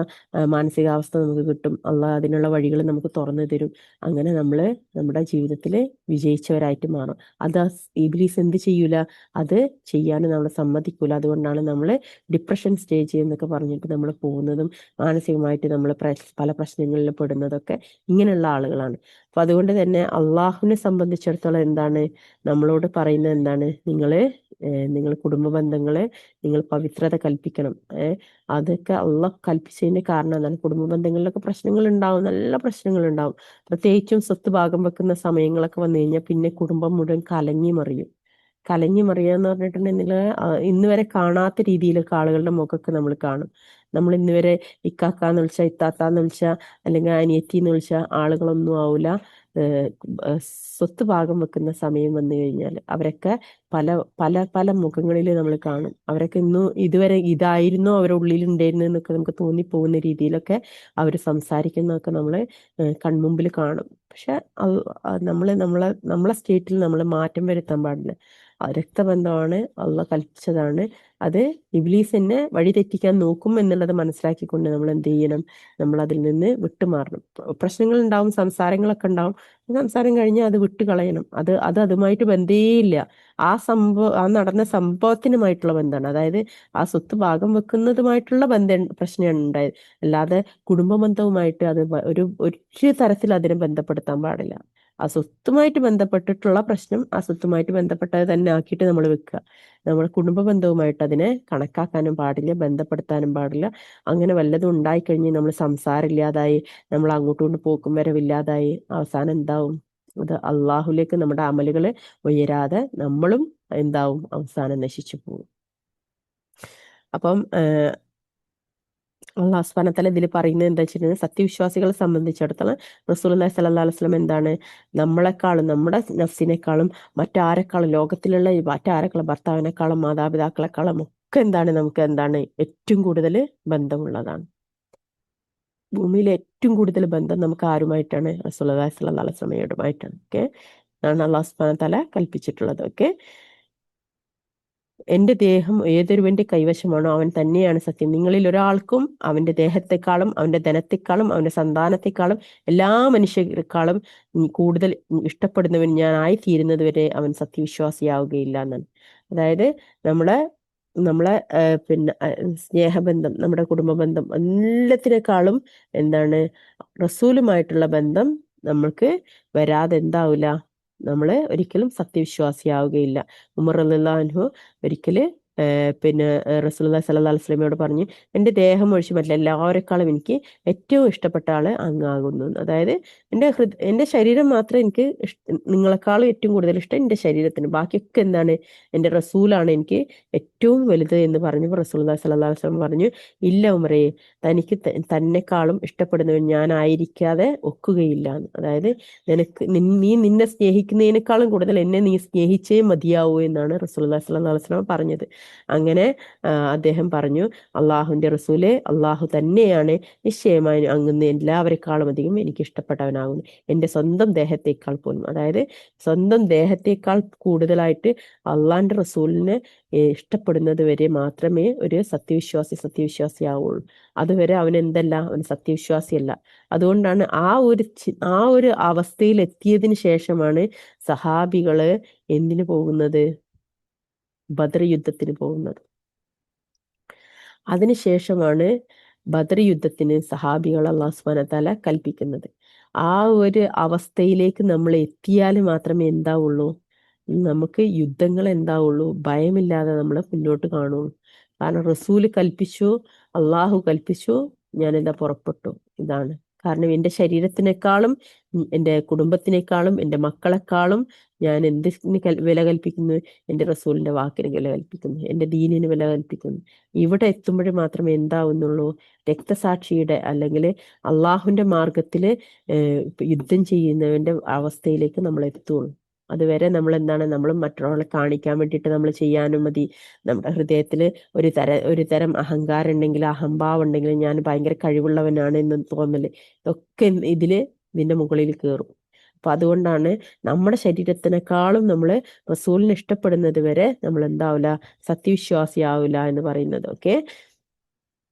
മാനസികാവസ്ഥ നമുക്ക് കിട്ടും. അള്ളാഹ് അതിനുള്ള വഴികൾ നമുക്ക് തുറന്നു തരും. അങ്ങനെ നമ്മൾ നമ്മുടെ ജീവിതത്തിൽ വിജയിച്ചവരായിട്ട് മാറും. അത് ഇബ്ലീസ് എന്ത് ചെയ്യൂല? അത് ചെയ്യാൻ നമ്മൾ സമ്മതിക്കൂല. അതുകൊണ്ടാണ് നമ്മൾ ഡിപ്രഷൻ സ്റ്റേജ് എന്നൊക്കെ പറഞ്ഞിട്ട് നമ്മൾ പോകുന്നതും മാനസികമായിട്ട് നമ്മൾ പല പ്രശ്നങ്ങളിലും പെടുന്നതൊക്കെ ഇങ്ങനെയുള്ള ആളുകളാണ്. അപ്പൊ അതുകൊണ്ട് തന്നെ അള്ളാഹുവിനെ സംബന്ധിച്ചിടത്തോളം എന്താണ് നമ്മളോട് പറയുന്നത്? എന്താണ്? നിങ്ങൾ കുടുംബ ബന്ധങ്ങളെ നിങ്ങൾ പവിത്രത കൽപ്പിക്കണം. അതൊക്കെ അള്ളാഹ് കൽപ്പിച്ചതിന്റെ കാരണം എന്താണ്? കുടുംബ ബന്ധങ്ങളിലൊക്കെ പ്രശ്നങ്ങൾ ഉണ്ടാവും, നല്ല പ്രശ്നങ്ങൾ ഉണ്ടാവും. പ്രത്യേകിച്ചും സ്വത്ത് ഭാഗം വെക്കുന്ന സമയങ്ങളൊക്കെ വന്നു കഴിഞ്ഞാൽ പിന്നെ കുടുംബം മുഴുവൻ കലങ്ങി മറിയും. കലങ്ങി മറിയാന്ന് പറഞ്ഞിട്ടുണ്ടെങ്കിൽ ഇന്ന് വരെ കാണാത്ത രീതിയിലൊക്കെ ആളുകളുടെ മുഖമൊക്കെ നമ്മൾ കാണും. നമ്മൾ ഇന്ന് വരെ ഇക്കാക്കാന്ന് വിളിച്ച, ഇത്താത്താന്ന് വിളിച്ച, അല്ലെങ്കിൽ അനിയത്തിന്ന് വിളിച്ച ആളുകളൊന്നും ആവൂല. സ്വത്ത് ഭാഗം വെക്കുന്ന സമയം വന്നു കഴിഞ്ഞാൽ അവരൊക്കെ പല പല പല മുഖങ്ങളിൽ നമ്മൾ കാണും. അവരൊക്കെ ഇതുവരെ ഇതായിരുന്നോ അവരുടെ ഉള്ളിൽ ഉണ്ടായിരുന്നൊക്കെ നമുക്ക് തോന്നിപ്പോകുന്ന രീതിയിലൊക്കെ അവർ സംസാരിക്കുന്നതൊക്കെ നമ്മൾ കൺമുമ്പിൽ കാണും. പക്ഷെ നമ്മളെ സ്റ്റേറ്റിൽ നമ്മൾ മാറ്റം വരുത്താൻ പാടില്ല. രക്തബന്ധമാണ്, അള്ളാഹ് കൽപ്പിച്ചതാണ്. അത് ഇബ്ലീസ് എന്നെ വഴി തെറ്റിക്കാൻ നോക്കും എന്നുള്ളത് മനസ്സിലാക്കിക്കൊണ്ട് നമ്മൾ എന്ത് ചെയ്യണം? നമ്മൾ അതിൽ നിന്ന് വിട്ടുമാറണം. പ്രശ്നങ്ങൾ ഉണ്ടാവും, സംസാരങ്ങളൊക്കെ ഉണ്ടാവും. സംസാരം കഴിഞ്ഞാൽ അത് വിട്ട് കളയണം. അതുമായിട്ട് ബന്ധേയില്ല. ആ നടന്ന സംഭവത്തിനുമായിട്ടുള്ള ബന്ധമാണ്. അതായത് ആ സ്വത്ത് ഭാഗം വെക്കുന്നതുമായിട്ടുള്ള പ്രശ്നമാണ് ഉണ്ടായത്. അല്ലാതെ കുടുംബ ബന്ധവുമായിട്ട് അത് ഒരു തരത്തിൽ അതിനെ ബന്ധപ്പെടുത്താൻ പാടില്ല. ആ സ്വത്തുമായിട്ട് ബന്ധപ്പെട്ടിട്ടുള്ള പ്രശ്നം ആ സ്വത്തുമായിട്ട് ബന്ധപ്പെട്ടത് തന്നെ ആക്കിയിട്ട് നമ്മൾ വെക്കുക. നമ്മൾ കുടുംബ ബന്ധവുമായിട്ട് അതിനെ കണക്കാക്കാനും പാടില്ല, ബന്ധപ്പെടുത്താനും പാടില്ല. അങ്ങനെ വല്ലതും ഉണ്ടായിക്കഴിഞ്ഞ് നമ്മൾ സംസാരമില്ലാതായി, നമ്മൾ അങ്ങോട്ടും കൊണ്ട് പോക്കും വരവില്ലാതായി, അവസാനം എന്താവും? അത് അള്ളാഹുലേക്ക് നമ്മുടെ അമലുകൾ ഉയരാതെ നമ്മളും എന്താവും? അവസാനം നശിച്ചു പോകും. അപ്പം അള്ളാഹു സുബ്ഹാനഹു വ തആല ഇതിൽ പറയുന്നത് എന്താ വെച്ചിട്ടുണ്ടെങ്കിൽ, സത്യവിശ്വാസികളെ സംബന്ധിച്ചിടത്തോളം റസൂലുള്ളാഹി സ്വല്ലല്ലാഹു അലൈഹി വസല്ലം എന്താണ്? നമ്മളെക്കാളും നമ്മുടെ നഫ്സിനേക്കാളും ലോകത്തിലുള്ള മറ്റാരെക്കാളും ഭർത്താവിനേക്കാളും മാതാപിതാക്കളെക്കാളും ഒക്കെ നമുക്ക് ഏറ്റവും കൂടുതൽ ബന്ധമുള്ളതാണ്. ഭൂമിയിലെ ഏറ്റവും കൂടുതൽ ബന്ധം നമുക്ക് ആരുമായിട്ടാണ്? റസൂലുള്ളാഹി സ്വല്ലല്ലാഹു അലൈഹി വസല്ലമയുമായിട്ടാണ്. ഓക്കെ, അതാണ് അള്ളാഹു സുബ്ഹാനഹു വ തആല കൽപ്പിച്ചിട്ടുള്ളത്. ഓക്കെ, എന്റെ ദേഹം ഏതൊരുവന്റെ കൈവശമാണോ അവൻ തന്നെയാണ് സത്യം. നിങ്ങളിൽ ഒരാൾക്കും അവന്റെ ദേഹത്തെക്കാളും അവന്റെ ധനത്തെക്കാളും അവന്റെ സന്താനത്തെക്കാളും എല്ലാ മനുഷ്യരെക്കാളും കൂടുതൽ ഇഷ്ടപ്പെടുന്നവൻ ഞാൻ ആയിത്തീരുന്നത് വരെ അവൻ സത്യവിശ്വാസിയാവുകയില്ല എന്നാണ്. അതായത് നമ്മളെ പിന്നെ സ്നേഹബന്ധം, നമ്മുടെ കുടുംബ ബന്ധം എല്ലാത്തിനേക്കാളും റസൂലുമായിട്ടുള്ള ബന്ധം നമ്മൾക്ക് വരാതെ എന്താവില്ല? നമ്മൾ ഒരിക്കലും സത്യവിശ്വാസിയാവുകയില്ല. ഉമർ റളിയല്ലാഹു അൻഹു ഒരിക്കല് പിന്നെ റസൂലുള്ളാഹി സ്വല്ലല്ലാഹു അലൈഹി വസല്ലമയോട് പറഞ്ഞു, എൻ്റെ ദേഹം ഒഴിച്ച് മറ്റെല്ലാവരെക്കാളും എനിക്ക് ഏറ്റവും ഇഷ്ടപ്പെട്ട ആള് അങ്ങാകുന്നു. അതായത് എൻ്റെ ശരീരം മാത്രം എനിക്ക് നിങ്ങളെക്കാളും ഏറ്റവും കൂടുതൽ ഇഷ്ടം എൻ്റെ ശരീരത്തിന്, ബാക്കിയൊക്കെ എന്താണ് എൻ്റെ റസൂലാണ് എനിക്ക് ഏറ്റവും വലുത് എന്ന് പറഞ്ഞപ്പോൾ റസൂലുള്ളാഹി സ്വല്ലല്ലാഹു അലൈഹി വസല്ലം പറഞ്ഞു, ഇല്ല ഉമറേ, തനിക്ക് തന്നെക്കാളും ഇഷ്ടപ്പെടുന്നവൻ ഞാനായിരിക്കാതെ ഒക്കുകയില്ല. അതായത് നീ നിന്നെ സ്നേഹിക്കുന്നതിനേക്കാളും കൂടുതൽ എന്നെ നീ സ്നേഹിച്ചേ മതിയാവൂ എന്നാണ് റസൂലുള്ളാഹി സ്വല്ലല്ലാഹു അലൈഹി വസല്ലം പറഞ്ഞത്. അങ്ങനെ അദ്ദേഹം പറഞ്ഞു, അള്ളാഹുവിൻ്റെ റസൂലെ, അള്ളാഹു തന്നെയാണ് നിശ്ചയമായി അങ്ങ് എല്ലാവരെക്കാളും അധികം എനിക്ക് ഇഷ്ടപ്പെട്ടവനാകുന്നു, എൻ്റെ സ്വന്തം ദേഹത്തേക്കാൾ പോലും. അതായത് സ്വന്തം ദേഹത്തേക്കാൾ കൂടുതലായിട്ട് അള്ളാഹിൻ്റെ റസൂലിനെ ഇഷ്ടപ്പെടുന്നത് വരെ മാത്രമേ ഒരു സത്യവിശ്വാസിയാവുള്ളൂ. അതുവരെ അവൻ എന്തല്ല, അവൻ സത്യവിശ്വാസിയല്ല. അതുകൊണ്ടാണ് ആ ഒരു അവസ്ഥയിൽ എത്തിയതിന് ശേഷമാണ് സഹാബികള് എന്തിനു പോകുന്നത്, ബദർ യുദ്ധത്തിന് പോകുന്നത്. അതിനുശേഷമാണ് ബദർ യുദ്ധത്തിന് സഹാബികൾ അല്ലാഹു സുബ്ഹാനഹു വ തആല കൽപ്പിക്കുന്നത്. ആ ഒരു അവസ്ഥയിലേക്ക് നമ്മൾ എത്തിയാൽ മാത്രമേ എന്താവുള്ളൂ, നമുക്ക് യുദ്ധങ്ങൾ എന്താവുള്ളൂ, ഭയമില്ലാതെ നമ്മൾ മുന്നോട്ട് കാണുള്ളൂ. കാരണം റസൂല് കൽപ്പിച്ചു, അള്ളാഹു കൽപ്പിച്ചു, ഞാനെന്താ പുറപ്പെട്ടു. ഇതാണ് കാരണം. എൻ്റെ ശരീരത്തിനേക്കാളും എൻ്റെ കുടുംബത്തിനേക്കാളും എൻ്റെ മക്കളെക്കാളും ഞാൻ എന്തിന് വില കൽപ്പിക്കുന്നു, എൻ്റെ റസൂലിൻ്റെ വാക്കിന് വില കൽപ്പിക്കുന്നു, എൻ്റെ ദീനിന് വില കൽപ്പിക്കുന്നു. ഇവിടെ എത്തുമ്പോഴേ മാത്രമേ എന്താവുന്നുള്ളൂ, രക്തസാക്ഷിയുടെ അല്ലെങ്കിൽ അള്ളാഹുവിൻ്റെ മാർഗത്തിൽ യുദ്ധം ചെയ്യുന്നവൻ്റെ അവസ്ഥയിലേക്ക് നമ്മൾ എത്തുള്ളൂ. അതുവരെ നമ്മൾ എന്താണ്, നമ്മൾ മറ്റുള്ളവരെ കാണിക്കാൻ വേണ്ടിയിട്ട് നമ്മൾ ചെയ്യാനും മതി. നമ്മുടെ ഹൃദയത്തിൽ ഒരു തരം അഹങ്കാരം ഉണ്ടെങ്കിൽ, അഹംഭാവം ഉണ്ടെങ്കിൽ, ഞാൻ ഭയങ്കര കഴിവുള്ളവനാണ് എന്ന് തോന്നല്, ഇതൊക്കെ ഇതിന്റെ മുകളിൽ കയറും. അപ്പൊ അതുകൊണ്ടാണ് നമ്മുടെ ശരീരത്തിനേക്കാളും നമ്മൾ റസൂലിനെ ഇഷ്ടപ്പെടുന്നത് വരെ നമ്മൾ എന്താവില്ല, സത്യവിശ്വാസിയാവില്ല എന്ന് പറയുന്നത്. ഓക്കെ,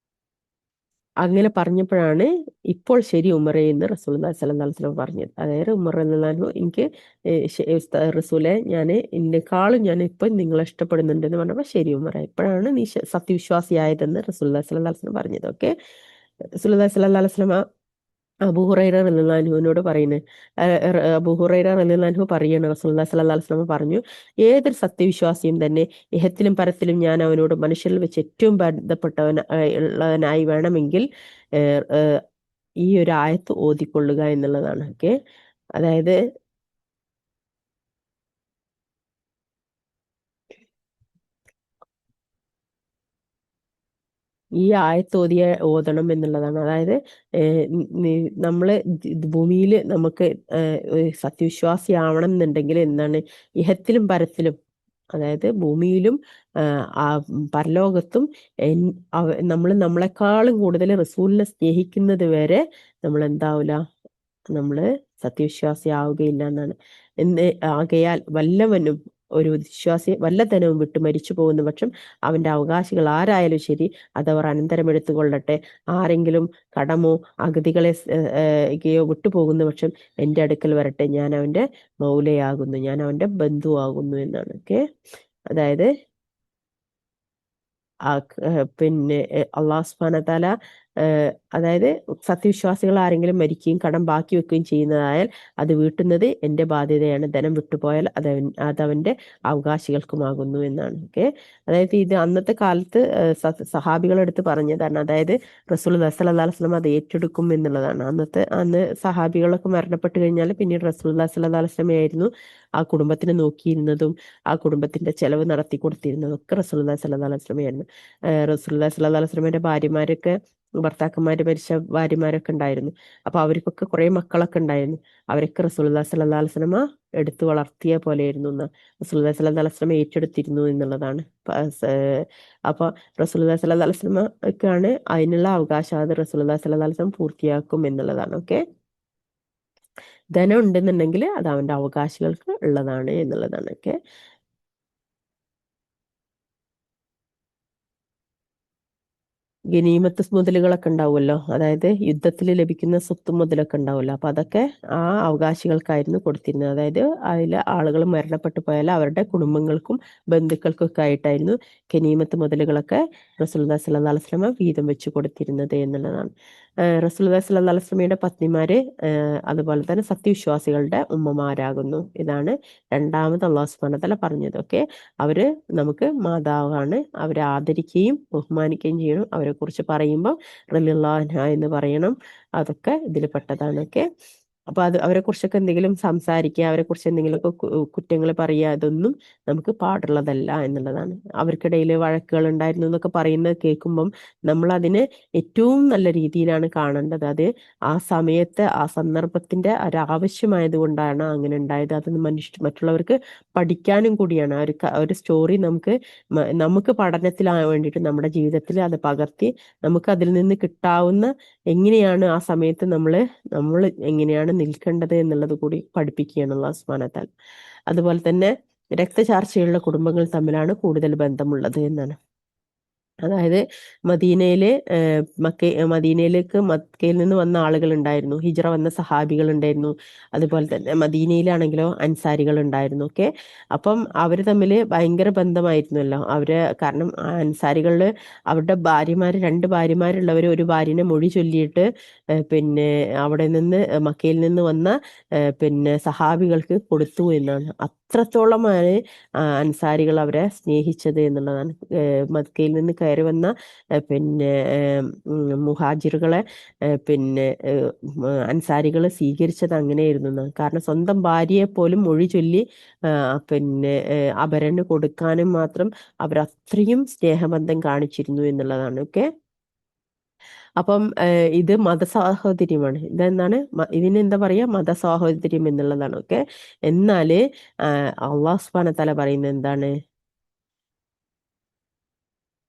അങ്ങനെ പറഞ്ഞപ്പോഴാണ് ഇപ്പോൾ ശരി ഉമറേ എന്ന് റസൂലുള്ളാഹി സ്വല്ലല്ലാഹു അലൈഹി വസല്ലം പറഞ്ഞത്. അതായത് ഉമർ റളിയല്ലാഹു അൻഹു, എനിക്ക് റസൂലെ, എന്നെക്കാളും ഞാൻ ഇപ്പം നിങ്ങളെ ഇഷ്ടപ്പെടുന്നുണ്ട് എന്ന് പറഞ്ഞപ്പോൾ ശരി ഉമറേ, ഇപ്പോഴാണ് നീ സത്യവിശ്വാസിയായതെന്ന് റസൂലുള്ളാഹി സ്വല്ലല്ലാഹു അലൈഹി വസല്ലം പറഞ്ഞത്. ഓക്കെ, റസൂലുള്ളാഹി സ്വല്ലല്ലാഹു അലൈഹി വസല്ലം അബൂ ഹുറൈറ റളിയല്ലാഹു അൻഹുവിനോട് പറയുന്നത്, അബൂ ഹുറൈറ റളിയല്ലാഹു അൻഹു പറയാണ്, റസൂലുള്ളാഹി സ്വല്ലല്ലാഹു അലൈഹി വസല്ലം പറഞ്ഞു, ഏതൊരു സത്യവിശ്വാസിയും തന്നെ ഇഹത്തിലും പരത്തിലും ഞാൻ അവനോട് മനുഷ്യരിൽ വെച്ച് ഏറ്റവും ഉള്ളവനായി വേണമെങ്കിൽ ഈ ഒരു ആയത്ത് ഓതിക്കൊള്ളുക എന്നുള്ളതാണ്. ഓക്കെ, അതായത് ഈ ഓതണം എന്നുള്ളതാണ്. അതായത് നമ്മള് ഭൂമിയിൽ നമുക്ക് സത്യവിശ്വാസി ആവണം എന്നുണ്ടെങ്കിൽ എന്താണ്, ഇഹത്തിലും പരത്തിലും, അതായത് ഭൂമിയിലും ആ പരലോകത്തും നമ്മളെക്കാളും കൂടുതൽ റസൂലിനെ സ്നേഹിക്കുന്നത് വരെ നമ്മൾ എന്താവില്ല, നമ്മള് സത്യവിശ്വാസി ആവുകയില്ല എന്നാണ്. ആകയാൽ വല്ലവനും, ഒരു വിശ്വാസി വല്ലതനവും വിട്ട് മരിച്ചു പോകുന്ന പക്ഷം അവന്റെ അവകാശികൾ ആരായാലും ശരി, അതവർ അനന്തരം എടുത്തുകൊള്ളട്ടെ. ആരെങ്കിലും കടമോ അഗതികളെ വിട്ടുപോകുന്ന പക്ഷം എൻ്റെ അടുക്കൽ വരട്ടെ, ഞാൻ അവന്റെ മൗലയാകുന്നു, ഞാൻ അവന്റെ ബന്ധുവാകുന്നു എന്നാണ്. ഓക്കെ, അതായത് പിന്നെ അള്ളാഹു സുബ്ഹാനഹു വ തആല അതായത് സത്യവിശ്വാസികൾ ആരെങ്കിലും മരിക്കുകയും കടം ബാക്കി വെക്കുകയും ചെയ്യുന്നതായാൽ അത് വീട്ടുന്നത് എൻ്റെ ബാധ്യതയാണ്, ധനം വിട്ടുപോയാൽ അതവൻ്റെ അവകാശികൾക്കുമാകുന്നു എന്നാണ്. ഓക്കെ, അതായത് ഇത് അന്നത്തെ കാലത്ത് സഹാബികളെടുത്ത് പറഞ്ഞതാണ്. അതായത് റസൂലുള്ളാഹി സ്വല്ലല്ലാഹു അലൈഹി വസല്ലം അത് ഏറ്റെടുക്കും എന്നുള്ളതാണ്. അന്ന് സഹാബികളൊക്കെ മരണപ്പെട്ട് കഴിഞ്ഞാൽ പിന്നീട് റസൂലുള്ളാഹി സ്വല്ലല്ലാഹു അലൈഹി വസല്ലം ആയിരുന്നു ആ കുടുംബത്തിനെ നോക്കിയിരുന്നതും ആ കുടുംബത്തിന്റെ ചെലവ് നടത്തി കൊടുത്തിരുന്നതും ഒക്കെ റസൂലുള്ളാഹി സ്വല്ലല്ലാഹു അലൈഹി വസല്ലം ആയിരുന്നു. റസൂലുള്ളാഹി സ്വല്ലല്ലാഹു അലൈഹി വസല്ലമയുടെ ഭാര്യമാരൊക്കെ, ഭർത്താക്കന്മാര് മരിച്ച ഭാര്യമാരൊക്കെ ഉണ്ടായിരുന്നു. അപ്പൊ അവർക്കൊക്കെ കുറെ മക്കളൊക്കെ ഉണ്ടായിരുന്നു. അവരൊക്കെ റസൂലുള്ളാഹി സ്വല്ലല്ലാഹു അലൈഹി വസല്ലമ എടുത്തു വളർത്തിയ പോലെയായിരുന്നു എന്ന് റസൂലുള്ളാഹി സ്വല്ലല്ലാഹു അലൈഹി വസല്ലമ ഏറ്റെടുത്തിരുന്നു എന്നുള്ളതാണ്. അപ്പൊ റസൂലുള്ളാഹി സ്വല്ലല്ലാഹു അലൈഹി വസല്ലമക്കാണ് അതിനുള്ള അവകാശം, അത് റസൂലുള്ളാഹി സ്വല്ലല്ലാഹു അലൈഹി വസല്ലം പൂർത്തിയാക്കും എന്നുള്ളതാണ്. ഓക്കെ, ധനം ഉണ്ടെന്നുണ്ടെങ്കിൽ അത് അവന്റെ അവകാശികൾക്ക് ഉള്ളതാണ് എന്നുള്ളതാണ്. ഓക്കെ, ഗനീമത്ത് മുതലുകളൊക്കെ ഉണ്ടാവുമല്ലോ, അതായത് യുദ്ധത്തിൽ ലഭിക്കുന്ന സ്വത്ത് മുതലൊക്കെ ഉണ്ടാവുമല്ലോ, അപ്പൊ അതൊക്കെ ആ അവകാശികൾക്കായിരുന്നു കൊടുത്തിരുന്നത്. അതായത് അതിലെ ആളുകൾ മരണപ്പെട്ടു പോയാൽ അവരുടെ കുടുംബങ്ങൾക്കും ബന്ധുക്കൾക്കും ഒക്കെ ആയിട്ടായിരുന്നു ഗനീമത്ത് മുതലുകളൊക്കെ റസൂലുള്ളാഹി സ്വല്ലല്ലാഹു അലൈഹി വസല്ലം വീതം വെച്ച് കൊടുത്തിരുന്നത് എന്നുള്ളതാണ്. റസൂലുള്ളാഹി സ്വല്ലല്ലാഹു അലൈഹി വസല്ലമയുടെ പത്നിമാര് അതുപോലെ തന്നെ സത്യവിശ്വാസികളുടെ ഉമ്മമാരാകുന്നു. ഇതാണ് രണ്ടാമത് അല്ലാഹു സുബ്ഹാനഹു വ തആല പറഞ്ഞത്. ഓക്കെ, അവര് നമുക്ക് മാതാവാണ്. അവരെ ആദരിക്കുകയും ബഹുമാനിക്കുകയും ചെയ്യണം. അവരെക്കുറിച്ച് പറയുമ്പോൾ റളിയല്ലാഹു അൻഹ എന്ന് പറയണം. അതൊക്കെ ഇതിൽ പെട്ടതാണ്. ഓക്കെ, അപ്പൊ അത് അവരെക്കുറിച്ചൊക്കെ എന്തെങ്കിലും സംസാരിക്കുക, അവരെക്കുറിച്ച് എന്തെങ്കിലുമൊക്കെ കുറ്റങ്ങൾ പറയുക, അതൊന്നും നമുക്ക് പാടുള്ളതല്ല എന്നുള്ളതാണ്. അവർക്കിടയിൽ വഴക്കുകൾ ഉണ്ടായിരുന്നു എന്നൊക്കെ പറയുന്നത് കേൾക്കുമ്പം നമ്മൾ അതിനെ ഏറ്റവും നല്ല രീതിയിലാണ് കാണേണ്ടത്. അത് ആ സമയത്ത് ആ സന്ദർഭത്തിന്റെ ഒരാവശ്യമായത് കൊണ്ടാണ് അങ്ങനെ ഉണ്ടായത്. അത് മറ്റുള്ളവർക്ക് പഠിക്കാനും കൂടിയാണ്. ഒരു സ്റ്റോറി നമുക്ക് പഠനത്തിലാകാൻ വേണ്ടിയിട്ട് നമ്മുടെ ജീവിതത്തിൽ അത് പകർത്തി നമുക്ക് അതിൽ നിന്ന് കിട്ടാവുന്ന എങ്ങനെയാണ് ആ സമയത്ത് നമ്മൾ എങ്ങനെയാണ് നിൽക്കേണ്ടത് എന്നുള്ളത് കൂടി പഠിപ്പിക്കുകയാണ് അല്ലാഹു സുബ്ഹാനഹു വ തആല. അതുപോലെ തന്നെ രക്തചാർച്ചയുള്ള കുടുംബങ്ങൾ തമ്മിലാണ് കൂടുതൽ ബന്ധമുള്ളത് എന്നാണ്. അതായത് മദീനയില് മക്കയിൽ നിന്ന് വന്ന ആളുകൾ ഉണ്ടായിരുന്നു, ഹിജ്റ വന്ന സഹാബികൾ ഉണ്ടായിരുന്നു. അതുപോലെ തന്നെ മദീനയിലാണെങ്കിലോ അൻസാരികൾ ഉണ്ടായിരുന്നു. ഓക്കെ, അപ്പം അവര് തമ്മിൽ ഭയങ്കര ബന്ധമായിരുന്നല്ലോ. കാരണം അൻസാരികളില് അവരുടെ രണ്ട് ഭാര്യമാരുള്ളവർ ഒരു ഭാര്യനെ മൊഴി ചൊല്ലിയിട്ട് പിന്നെ അവിടെ നിന്ന് മക്കയിൽ നിന്ന് വന്ന പിന്നെ സഹാബികൾക്ക് കൊടുത്തു എന്നാണ്. അത്രത്തോളമാണ് അൻസാരികൾ അവരെ സ്നേഹിച്ചത് എന്നുള്ളതാണ്. മക്കയിൽ നിന്ന് കയറി വന്ന പിന്നെ മുഹാജിറുകളെ പിന്നെ അൻസാരികൾ സ്വീകരിച്ചത് അങ്ങനെയായിരുന്നു എന്നാണ്. കാരണം സ്വന്തം ഭാര്യയെ പോലും മൊഴി ചൊല്ലി പിന്നെ അപരന് കൊടുക്കാനും മാത്രം അവരത്രയും സ്നേഹബന്ധം കാണിച്ചിരുന്നു എന്നുള്ളതാണ്. ഓക്കെ, അപ്പം ഇത് മതസാഹോദര്യമാണ്. ഇതെന്താണ് ഇതിനെന്താ പറയാ, മതസാഹോദര്യം എന്നുള്ളതാണ്. ഓക്കെ, എന്നാല് അല്ലാഹു സുബ്ഹാനഹു വ തആല പറയുന്നത് എന്താണ്,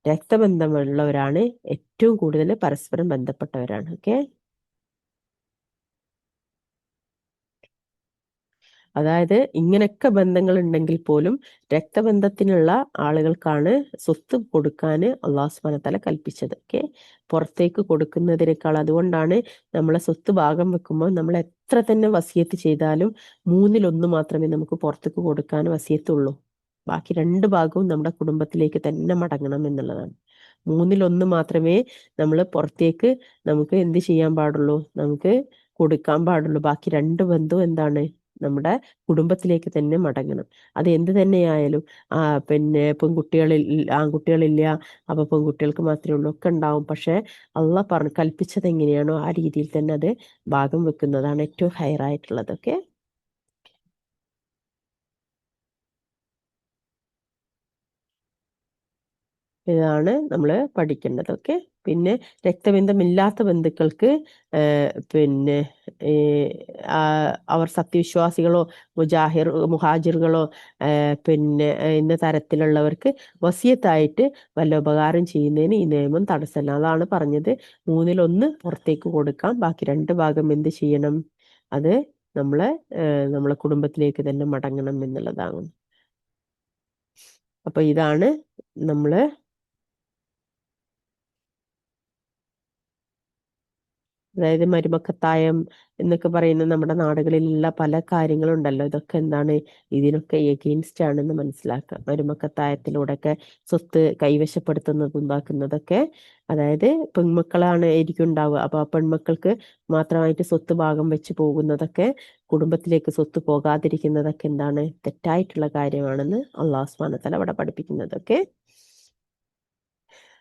രക്തബന്ധമുള്ളവരാണ് ഏറ്റവും കൂടുതൽ പരസ്പരം ബന്ധപ്പെട്ടവരാണ്. ഓക്കെ, അതായത് ഇങ്ങനെയൊക്കെ ബന്ധങ്ങൾ ഉണ്ടെങ്കിൽ പോലും രക്തബന്ധത്തിനുള്ള ആളുകൾക്കാണ് സ്വത്ത് കൊടുക്കാൻ അല്ലാഹു സുബ്ഹാനഹു വ തആല കൽപ്പിച്ചത്. ഓക്കെ, പുറത്തേക്ക് കൊടുക്കുന്നതിനേക്കാൾ. അതുകൊണ്ടാണ് നമ്മളെ സ്വത്ത് ഭാഗം വെക്കുമ്പോൾ നമ്മൾ എത്ര തന്നെ വസിയത്ത് ചെയ്താലും 1/3 മാത്രമേ നമുക്ക് പുറത്തേക്ക് കൊടുക്കാൻ വസിയത്തുള്ളൂ. ബാക്കി 2 ഭാഗവും നമ്മുടെ കുടുംബത്തിലേക്ക് തന്നെ മടങ്ങണം എന്നുള്ളതാണ്. 1/3 മാത്രമേ നമ്മൾ പുറത്തേക്ക് നമുക്ക് എന്ത് ചെയ്യാൻ പാടുള്ളൂ, നമുക്ക് കൊടുക്കാൻ പാടുള്ളൂ. ബാക്കി 2 ബന്ധവും എന്താണ്, നമ്മുടെ കുടുംബത്തിലേക്ക് തന്നെ മടങ്ങണം. അത് എന്ത് തന്നെയായാലും പിന്നെ ആൺകുട്ടികളില്ല, അപ്പൊ പെൺകുട്ടികൾക്ക് മാത്രമേ ഉള്ളൂ, ഒക്കെ ഉണ്ടാവും. പക്ഷെ അള്ളാഹ് കൽപ്പിച്ചത് എങ്ങനെയാണോ ആ രീതിയിൽ തന്നെ അത് ഭാഗം വെക്കുന്നതാണ് ഏറ്റവും ഹയറായിട്ടുള്ളത്. ഓക്കെ, ഇതാണ് നമ്മൾ പഠിക്കേണ്ടത്. ഓക്കെ, പിന്നെ രക്തബന്ധമില്ലാത്ത ബന്ധുക്കൾക്ക് പിന്നെ അവർ സത്യവിശ്വാസികളോ മുഹാജിറുകളോ പിന്നെ ഇന്ന തരത്തിലുള്ളവർക്ക് വസിയത്തായിട്ട് വല്ല ഉപകാരം ചെയ്യുന്നതിന് ഈ നിയമം തടസ്സമല്ല. അതാണ് പറഞ്ഞത്, 1/3 പുറത്തേക്ക് കൊടുക്കാം, ബാക്കി 2 ഭാഗം എന്ത് ചെയ്യണം, അത് നമ്മളെ കുടുംബത്തിലേക്ക് തന്നെ മടങ്ങണം എന്നുള്ളതാണ്. അപ്പൊ ഇതാണ് നമ്മള് അതായത് മരുമക്കത്തായം എന്നൊക്കെ പറയുന്ന നമ്മുടെ നാടുകളിലുള്ള പല കാര്യങ്ങളുണ്ടല്ലോ. ഇതൊക്കെ എന്താണ്, ഇതിനൊക്കെ എഗെയിൻസ്റ്റ് ആണെന്ന് മനസ്സിലാക്കുക. മരുമക്കത്തായത്തിലൂടെയൊക്കെ സ്വത്ത് ഉണ്ടാക്കുന്നതൊക്കെ അതായത് ആയിരിക്കും ഉണ്ടാവുക. അപ്പൊ ആ പെൺമക്കൾക്ക് മാത്രമായിട്ട് സ്വത്ത് ഭാഗം വെച്ച് പോകുന്നതൊക്കെ, കുടുംബത്തിലേക്ക് സ്വത്ത് പോകാതിരിക്കുന്നതൊക്കെ എന്താണ്, തെറ്റായിട്ടുള്ള കാര്യമാണെന്ന് അല്ലാഹു സുബ്ഹാനഹു വ തആല അവിടെ പഠിപ്പിക്കുന്നതൊക്കെ.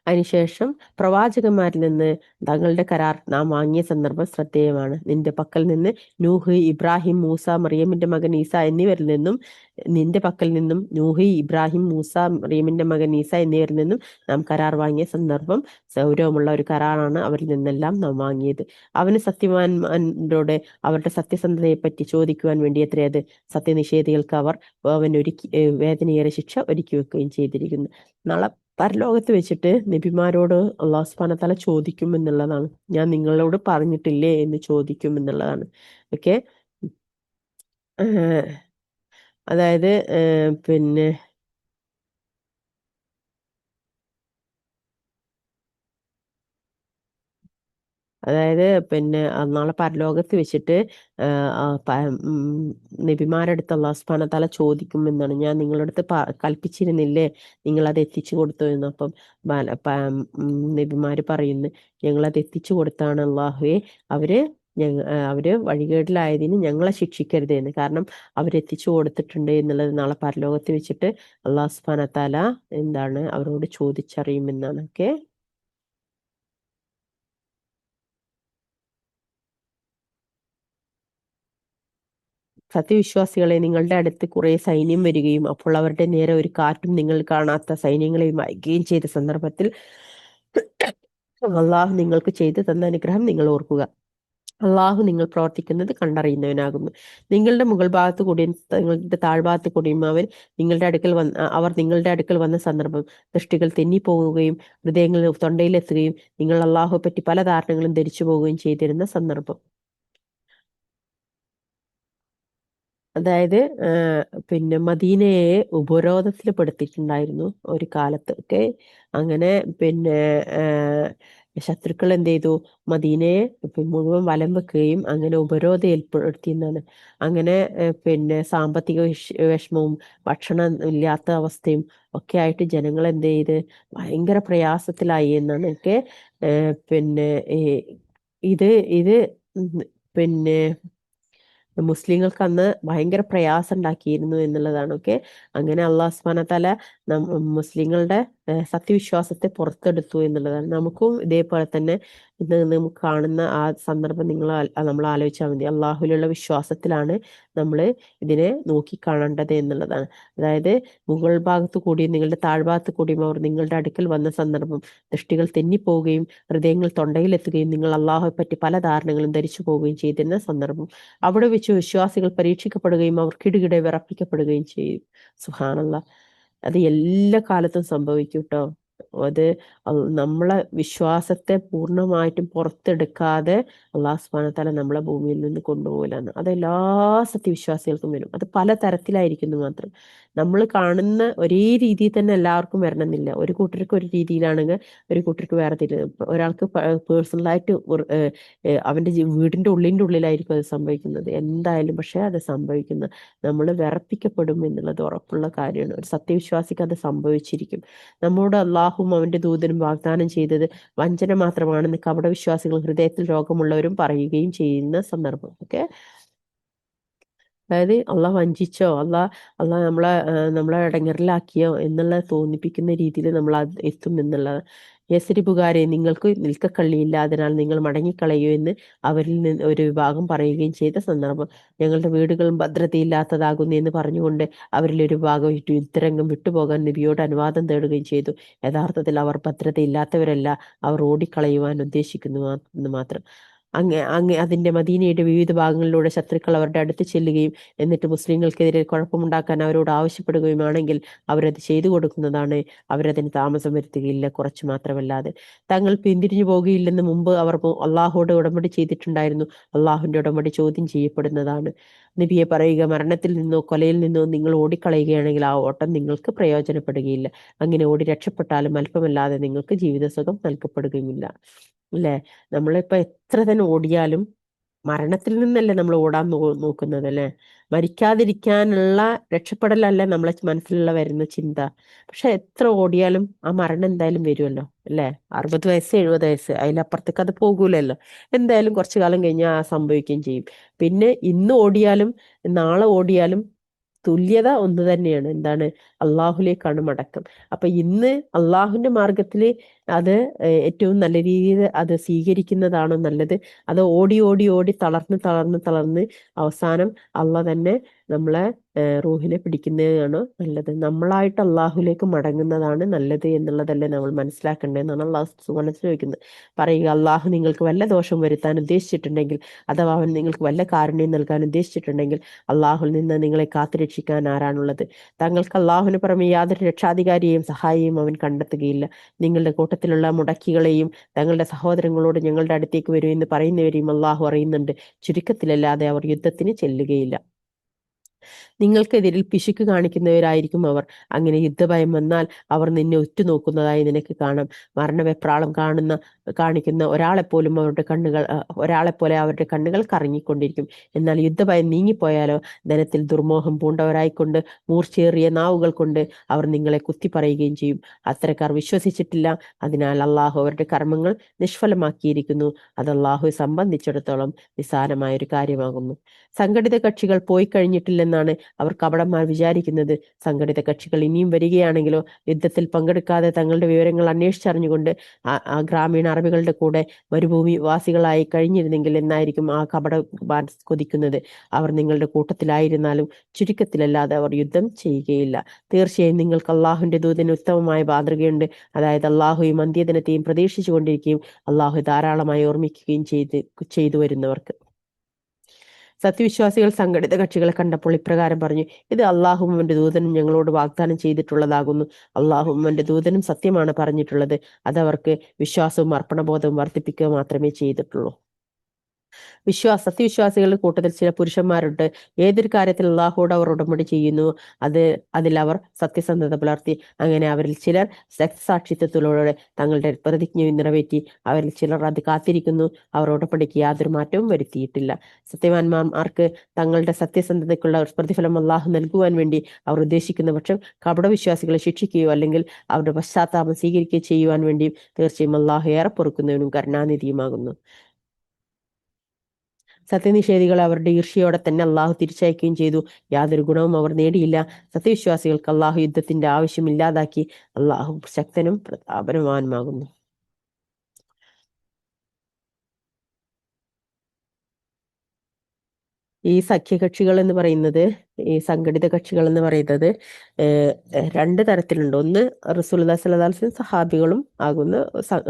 അതിനുശേഷം പ്രവാചകന്മാരിൽ നിന്ന് തങ്ങളുടെ കരാർ നാം വാങ്ങിയ സന്ദർഭം ശ്രദ്ധേയമാണ്. നിന്റെ പക്കൽ നിന്ന് നൂഹ്, ഇബ്രാഹിം, മൂസ, മറിയമിന്റെ മകൻ ഈസ എന്നിവരിൽ നിന്നും നാം കരാർ വാങ്ങിയ സന്ദർഭം ഗൗരവമുള്ള ഒരു കരാറാണ്. അവരിൽ നിന്നെല്ലാം നാം വാങ്ങിയത്. അവന് സത്യവാന്മാരോട് അവരുടെ സത്യസന്ധതയെപ്പറ്റി ചോദിക്കുവാൻ വേണ്ടി എത്രയത് സത്യനിഷേധികൾക്ക് വേദനയേറെ ശിക്ഷ ഒരുക്കി വെക്കുകയും ചെയ്തിരിക്കുന്നു. നാളെ പരലോകത്ത് വെച്ചിട്ട് നബിമാരോട് അല്ലാഹു സുബ്ഹാനഹു വ തആല ചോദിക്കും എന്നുള്ളതാണ്. ഞാൻ നിങ്ങളോട് പറഞ്ഞിട്ടില്ലേ എന്ന് ചോദിക്കും എന്നുള്ളതാണ്. ഓക്കെ, അതായത് പിന്നെ അതായത് പിന്നെ നാളെ പരലോകത്ത് വെച്ചിട്ട് നബിമാരടുത്ത് അള്ളാഹു സുബ്ഹാനഹു വ തആല ചോദിക്കുമെന്നാണ്, ഞാൻ നിങ്ങളുടെ അടുത്ത് കൽപ്പിച്ചിരുന്നില്ലേ, നിങ്ങൾ അത് എത്തിച്ചു കൊടുത്തു എന്ന്. അപ്പം നബിമാര് പറയുന്നു, ഞങ്ങളത് എത്തിച്ചു കൊടുത്താണ് അള്ളാഹുവെ, അവര് അവര് വഴികേടിലായതിന് ഞങ്ങളെ ശിക്ഷിക്കരുത് എന്ന്. കാരണം അവരെത്തിച്ചു കൊടുത്തിട്ടുണ്ട് എന്നുള്ളത് നാളെ പരലോകത്ത് വെച്ചിട്ട് അള്ളാഹു സുബ്ഹാനഹു വ തആല എന്താണ് അവരോട് ചോദിച്ചറിയുമെന്നാണ്. ഓക്കെ. സത്യവിശ്വാസികളെ, നിങ്ങളുടെ അടുത്ത് കുറെ സൈന്യം വരികയും അപ്പോൾ അവരുടെ നേരെ ഒരു കാറ്റും നിങ്ങൾ കാണാത്ത സൈന്യങ്ങളെയും അയക്കുകയും ചെയ്ത സന്ദർഭത്തിൽ അള്ളാഹു നിങ്ങൾക്ക് ചെയ്തു തന്ന അനുഗ്രഹം നിങ്ങൾ ഓർക്കുക. അള്ളാഹു നിങ്ങൾ പ്രവർത്തിക്കുന്നത് കണ്ടറിയുന്നവനാകുന്നു. നിങ്ങളുടെ മുകൾ ഭാഗത്ത് കൂടിയും നിങ്ങളുടെ താഴ്ഭാഗത്ത് കൂടിയും അവർ നിങ്ങളുടെ അടുക്കൽ വന്ന സന്ദർഭം ദൃഷ്ടികൾ തെന്നിപ്പോവുകയും ഹൃദയങ്ങൾ തൊണ്ടയിലെത്തുകയും നിങ്ങൾ അള്ളാഹുവെ പറ്റി പല ധാരണകളും ധരിച്ചു പോവുകയും ചെയ്തിരുന്ന സന്ദർഭം. അതായത് പിന്നെ മദീനയെ ഉപരോധത്തിൽ പെടുത്തിയിട്ടുണ്ടായിരുന്നു ഒരു കാലത്ത്. ഒക്കെ അങ്ങനെ പിന്നെ ശത്രുക്കൾ എന്ത് ചെയ്തു, മദീനയെ മുഴുവൻ വലം വെക്കുകയും അങ്ങനെ ഉപരോധം ഏർപ്പെടുത്തിയെന്നാണ്. അങ്ങനെ പിന്നെ സാമ്പത്തിക വിഷമവും ഭക്ഷണം ഇല്ലാത്ത അവസ്ഥയും ഒക്കെ ആയിട്ട് ജനങ്ങൾ എന്ത് ചെയ്ത് ഭയങ്കര പ്രയാസത്തിലായി എന്നാണ്. ഒക്കെ പിന്നെ ഇത് ഇത് പിന്നെ മുസ്ലിങ്ങൾക്ക് അന്ന് ഭയങ്കര പ്രയാസം ഉണ്ടാക്കിയിരുന്നു എന്നുള്ളതാണ്. ഒക്കെ അങ്ങനെ അള്ളാഹു സുബ്ഹാനഹു വ തആല മുസ്ലിങ്ങളുടെ സത്യവിശ്വാസത്തെ പുറത്തെടുത്തു എന്നുള്ളതാണ്. നമുക്കും ഇതേപോലെ തന്നെ ഇന്ന് നമുക്ക് കാണുന്ന ആ സന്ദർഭം നമ്മൾ ആലോചിച്ചാൽ മതി. അള്ളാഹുലുള്ള വിശ്വാസത്തിലാണ് നമ്മൾ ഇതിനെ നോക്കി കാണേണ്ടത് എന്നുള്ളതാണ്. അതായത് മുകൾ ഭാഗത്ത് കൂടിയും നിങ്ങളുടെ താഴ്ഭാഗത്ത് കൂടിയും അവർ നിങ്ങളുടെ അടുക്കൽ വന്ന സന്ദർഭം ദൃഷ്ടികൾ തെന്നിപ്പോവുകയും ഹൃദയങ്ങൾ തൊണ്ടയിലെത്തുകയും നിങ്ങൾ അള്ളാഹുവെ പറ്റി പല ധാരണകളും ധരിച്ചു പോവുകയും ചെയ്തിരുന്ന സന്ദർഭം. അവിടെ വെച്ച് വിശ്വാസികൾ പരീക്ഷിക്കപ്പെടുകയും അവർ കിടുകിടെ വിറപ്പിക്കപ്പെടുകയും ചെയ്യും. സുബ്ഹാനല്ലാഹ്. അത് എല്ലാ കാലത്തും സംഭവിക്കും കേട്ടോ. അത് നമ്മളെ വിശ്വാസത്തെ പൂർണ്ണമായിട്ടും പുറത്തെടുക്കാതെ അള്ളാഹു സുബ്ഹാനഹു വ തആല നമ്മളെ ഭൂമിയിൽ നിന്ന് കൊണ്ടുപോകലാണ്. അത് എല്ലാ സത്യവിശ്വാസികൾക്കും വരും. അത് പല തരത്തിലായിരിക്കുന്നു മാത്രം. നമ്മൾ കാണുന്ന ഒരേ രീതിയിൽ തന്നെ എല്ലാവർക്കും വരണമെന്നില്ല. ഒരു കൂട്ടർക്ക് ഒരു രീതിയിലാണെങ്കിൽ ഒരു കൂട്ടർക്ക് വേറെ ഒരാൾക്ക് പേഴ്സണലായിട്ട് അവന്റെ വീടിന്റെ ഉള്ളിലായിരിക്കും അത് സംഭവിക്കുന്നത്. എന്തായാലും പക്ഷെ അത് സംഭവിക്കുന്നത് നമ്മൾ വിറപ്പിക്കപ്പെടും എന്നുള്ളത് ഉറപ്പുള്ള കാര്യമാണ്. ഒരു സത്യവിശ്വാസിക്ക് അത് സംഭവിച്ചിരിക്കും. നമ്മോട് അള്ളാഹും അവന്റെ ദൂതനും വാഗ്ദാനം ചെയ്തത് വഞ്ചന മാത്രമാണെന്ന് കപടവിശ്വാസികൾ ഹൃദയത്തിൽ രോഗമുള്ളവരും പറയുകയും ചെയ്യുന്ന സന്ദർഭം. ഓക്കെ. അതായത് അള്ളാഹ് വഞ്ചിച്ചോ, അള്ളാഹ് നമ്മളെ ഇടങ്ങേറിലാക്കിയോ എന്നുള്ള തോന്നിപ്പിക്കുന്ന രീതിയിൽ നമ്മൾ എത്തും എന്നുള്ളത്. യസ്രിബുകാരെ, നിങ്ങൾക്ക് നിൽക്കക്കള്ളിയില്ല, അതിനാൽ നിങ്ങൾ മടങ്ങിക്കളയൂ എന്ന് അവരിൽ നിന്ന് ഒരു വിഭാഗം പറയുകയും ചെയ്ത സന്ദർഭം. ഞങ്ങളുടെ വീടുകളും ഭദ്രതയില്ലാത്തതാകുന്നു എന്ന് പറഞ്ഞുകൊണ്ട് അവരിൽ ഒരു ഭാഗം യുദ്ധരംഗം വിട്ടുപോകാൻ നബിയോട് അനുവാദം തേടുകയും ചെയ്തു. യഥാർത്ഥത്തിൽ അവർ ഭദ്രതയില്ലാത്തവരല്ല, അവർ ഓടിക്കളയുവാൻ ഉദ്ദേശിക്കുന്നു എന്ന് മാത്രം. അതിന്റെ മദീനയുടെ വിവിധ ഭാഗങ്ങളിലൂടെ ശത്രുക്കൾ അവരുടെ അടുത്ത് ചെല്ലുകയും എന്നിട്ട് മുസ്ലിങ്ങൾക്കെതിരെ കുഴപ്പമുണ്ടാക്കാൻ അവരോട് ആവശ്യപ്പെടുകയുമാണെങ്കിൽ അവരത് ചെയ്തു കൊടുക്കുന്നതാണ്. അവരതിന് താമസം വരുത്തുകയില്ല, കുറച്ച് മാത്രമല്ലാതെ. തങ്ങൾ പിന്തിരിഞ്ഞു പോകുകയില്ലെന്ന് മുമ്പ് അവർ അള്ളാഹുവോട് ഉടമ്പടി ചെയ്തിട്ടുണ്ടായിരുന്നു. അള്ളാഹുവിന്റെ ഉടമ്പടി ചോദ്യം ചെയ്യപ്പെടുന്നതാണ്. നബിയെ പറയുക, മരണത്തിൽ നിന്നോ കൊലയിൽ നിന്നോ നിങ്ങൾ ഓടിക്കളയുകയാണെങ്കിൽ ആ ഓട്ടം നിങ്ങൾക്ക് പ്രയോജനപ്പെടുകയില്ല. അങ്ങനെ ഓടി രക്ഷപ്പെട്ടാലും അല്പമല്ലാതെ നിങ്ങൾക്ക് ജീവിതസുഖം നൽകപ്പെടുകയുമില്ല. അല്ലേ? നമ്മളിപ്പോ എത്ര തന്നെ ഓടിയാലും മരണത്തിൽ നിന്നല്ലേ നമ്മൾ ഓടാൻ നോക്കുന്നത്, അല്ലെ? മരിക്കാതിരിക്കാനുള്ള രക്ഷപ്പെടലല്ലേ നമ്മളെ മനസ്സിലുള്ള വരുന്ന ചിന്ത. പക്ഷെ എത്ര ഓടിയാലും ആ മരണം എന്തായാലും വരുമല്ലോ, അല്ലെ? 60 വയസ്സ് 70 വയസ്സ് അതിലപ്പുറത്തേക്ക് അത് പോകൂലല്ലോ. എന്തായാലും കുറച്ചു കാലം കഴിഞ്ഞാൽ ആ സംഭവിക്കുകയും ചെയ്യും. പിന്നെ ഇന്ന് ഓടിയാലും നാളെ ഓടിയാലും തുല്യത ഒന്ന് തന്നെയാണ്. എന്താണ്? അള്ളാഹുലേക്കാണ് മടക്കം. അപ്പൊ ഇന്ന് അള്ളാഹുവിന്റെ മാർഗത്തില് അത് ഏറ്റവും നല്ല രീതിയിൽ അത് സ്വീകരിക്കുന്നതാണോ നല്ലത്? അത് ഓടി ഓടി ഓടി തളർന്ന് അവസാനം അള്ളാഹ് തന്നെ നമ്മളെ റൂഹിനെ പിടിക്കുന്നതാണ് നല്ലത്? നമ്മളായിട്ട് അള്ളാഹുലേക്ക് മടങ്ങുന്നതാണ് നല്ലത് എന്നുള്ളതല്ലേ നമ്മൾ മനസ്സിലാക്കേണ്ടതെന്നാണ് അള്ളാഹു സുബ്ഹാനഹു ചോദിക്കുന്നത്. പറയുക, അള്ളാഹു നിങ്ങൾക്ക് വല്ല ദോഷം വരുത്താൻ ഉദ്ദേശിച്ചിട്ടുണ്ടെങ്കിൽ അഥവാ അവൻ നിങ്ങൾക്ക് വല്ല കാരുണ്യം നൽകാൻ ഉദ്ദേശിച്ചിട്ടുണ്ടെങ്കിൽ അള്ളാഹുൽ നിന്ന് നിങ്ങളെ കാത്തുരക്ഷിക്കാൻ ആരാണുള്ളത്? തങ്ങൾക്ക് അള്ളാഹുവിന് പുറമെ യാതൊരു രക്ഷാധികാരിയെയും സഹായിയും അവൻ കണ്ടെത്തുകയില്ല. നിങ്ങളുടെ കൂട്ടത്തിലുള്ള മുടക്കികളെയും തങ്ങളുടെ സഹോദരങ്ങളോട് ഞങ്ങളുടെ അടുത്തേക്ക് വരൂ എന്ന് പറയുന്നവരെയും അള്ളാഹു അറിയുന്നുണ്ട്. ചുരുക്കത്തിലല്ലാതെ അവർ യുദ്ധത്തിന് ചെല്ലുകയില്ല. നിങ്ങൾക്കെതിരിൽ പിശുക്ക് കാണിക്കുന്നവരായിരിക്കും അവർ. അങ്ങനെ യുദ്ധഭയം വന്നാൽ അവർ നിന്നെ ഉറ്റുനോക്കുന്നതായി നിനക്ക് കാണാം. മരണവെപ്രാളം കാണിക്കുന്ന ഒരാളെപ്പോലെ അവരുടെ കണ്ണുകൾ കറങ്ങിക്കൊണ്ടിരിക്കും. എന്നാൽ യുദ്ധഭയം നീങ്ങിപ്പോയാലോ, ധനത്തിൽ ദുർമോഹം പൂണ്ടവരായിക്കൊണ്ട് മൂർച്ചയേറിയ നാവുകൾ കൊണ്ട് അവർ നിങ്ങളെ കുത്തിപ്പറയുകയും ചെയ്യും. അത്തരക്കാർ വിശ്വസിച്ചിട്ടില്ല. അതിനാൽ അള്ളാഹു അവരുടെ കർമ്മങ്ങൾ നിഷ്ഫലമാക്കിയിരിക്കുന്നു. അത് അള്ളാഹുവെ സംബന്ധിച്ചിടത്തോളം നിസ്സാരമായ ഒരു കാര്യമാകുന്നു. സംഘടിത കക്ഷികൾ പോയി കഴിഞ്ഞിട്ടില്ലെന്നാണ് അവർ കപടന്മാർ വിചാരിക്കുന്നത്. സംഘടിത കക്ഷികൾ ഇനിയും വരികയാണെങ്കിലോ, യുദ്ധത്തിൽ പങ്കെടുക്കാതെ തങ്ങളുടെ വിവരങ്ങൾ അന്വേഷിച്ചറിഞ്ഞുകൊണ്ട് ആ ഗ്രാമീണ അറബികളുടെ കൂടെ മരുഭൂമി വാസികളായി കഴിഞ്ഞിരുന്നെങ്കിൽ എന്നായിരിക്കും ആ കപടന്മാർ കൊതിക്കുന്നത്. അവർ നിങ്ങളുടെ കൂട്ടത്തിലായിരുന്നാലും ചുരുക്കത്തിലല്ലാതെ അവർ യുദ്ധം ചെയ്യുകയില്ല. തീർച്ചയായും നിങ്ങൾക്ക് അള്ളാഹുവിന്റെ ദൂതന് ഉത്തമമായ മാതൃകയുണ്ട്. അതായത് അള്ളാഹുയും അന്ത്യദിനത്തെയും പ്രതീക്ഷിച്ചു കൊണ്ടിരിക്കുകയും അള്ളാഹു ധാരാളമായി ഓർമ്മിക്കുകയും ചെയ്തു വരുന്നവർക്ക്. സത്യവിശ്വാസികൾ സംഘടിത കക്ഷികളെ കണ്ടപ്പോൾ ഇപ്രകാരം പറഞ്ഞു: ഇത് അള്ളാഹുവും അവന്റെ ദൂതനും ഞങ്ങളോട് വാഗ്ദാനം ചെയ്തിട്ടുള്ളതാകുന്നു. അള്ളാഹുവും അവന്റെ ദൂതനും സത്യമാണ് പറഞ്ഞിട്ടുള്ളത്. അതവർക്ക് വിശ്വാസവും അർപ്പണബോധവും വർദ്ധിപ്പിക്കുക മാത്രമേ ചെയ്തിട്ടുള്ളൂ. സത്യവിശ്വാസികളുടെ കൂട്ടത്തിൽ ചില പുരുഷന്മാരുണ്ട്. ഏതൊരു കാര്യത്തിൽ അള്ളാഹുവോട് അവർ ഉടമ്പടി ചെയ്യുന്നു അതിൽ അവർ സത്യസന്ധത പുലർത്തി. അങ്ങനെ അവരിൽ ചിലർ രക്തസാക്ഷിത്വത്തിലൂടെ തങ്ങളുടെ പ്രതിജ്ഞ നിറവേറ്റി. അവരിൽ ചിലർ അത് കാത്തിരിക്കുന്നു. അവർ ഉടമ്പടിക്ക് യാതൊരു മാറ്റവും വരുത്തിയിട്ടില്ല. സത്യവാന്മാർക്ക് തങ്ങളുടെ സത്യസന്ധതയ്ക്കുള്ള പ്രതിഫലം അള്ളാഹു നൽകുവാൻ വേണ്ടി അവർ ഉദ്ദേശിക്കുന്ന പക്ഷം കപടവിശ്വാസികളെ ശിക്ഷിക്കുകയോ അല്ലെങ്കിൽ അവരുടെ പശ്ചാത്താപം സ്വീകരിക്കുകയോ ചെയ്യുവാൻ വേണ്ടിയും തീർച്ചയായും അള്ളാഹു ഏറെ പൊറുക്കുന്നവനും കരുണാനിധിയുമാകുന്നു. സത്യനിഷേധികളെ അവരുടെ ഈർഷ്യയോടെ തന്നെ അള്ളാഹു തിരിച്ചയക്കുകയും ചെയ്തു. യാതൊരു ഗുണവും അവർ നേടിയില്ല. സത്യവിശ്വാസികൾക്ക് അള്ളാഹു യുദ്ധത്തിന്റെ ആവശ്യമില്ലാതാക്കി. അള്ളാഹു ശക്തനും പ്രതാപനവാനുമാകുന്നു. ഈ സഖ്യകക്ഷികൾ എന്ന് പറയുന്നത്, ഈ സംഘടിത കക്ഷികൾ എന്ന് പറയുന്നത് രണ്ട് തരത്തിലുണ്ട്. ഒന്ന് റസൂലുള്ളാഹി സ്വല്ലല്ലാഹു അലൈഹി വസല്ലം സഹാബികളും ആകുന്ന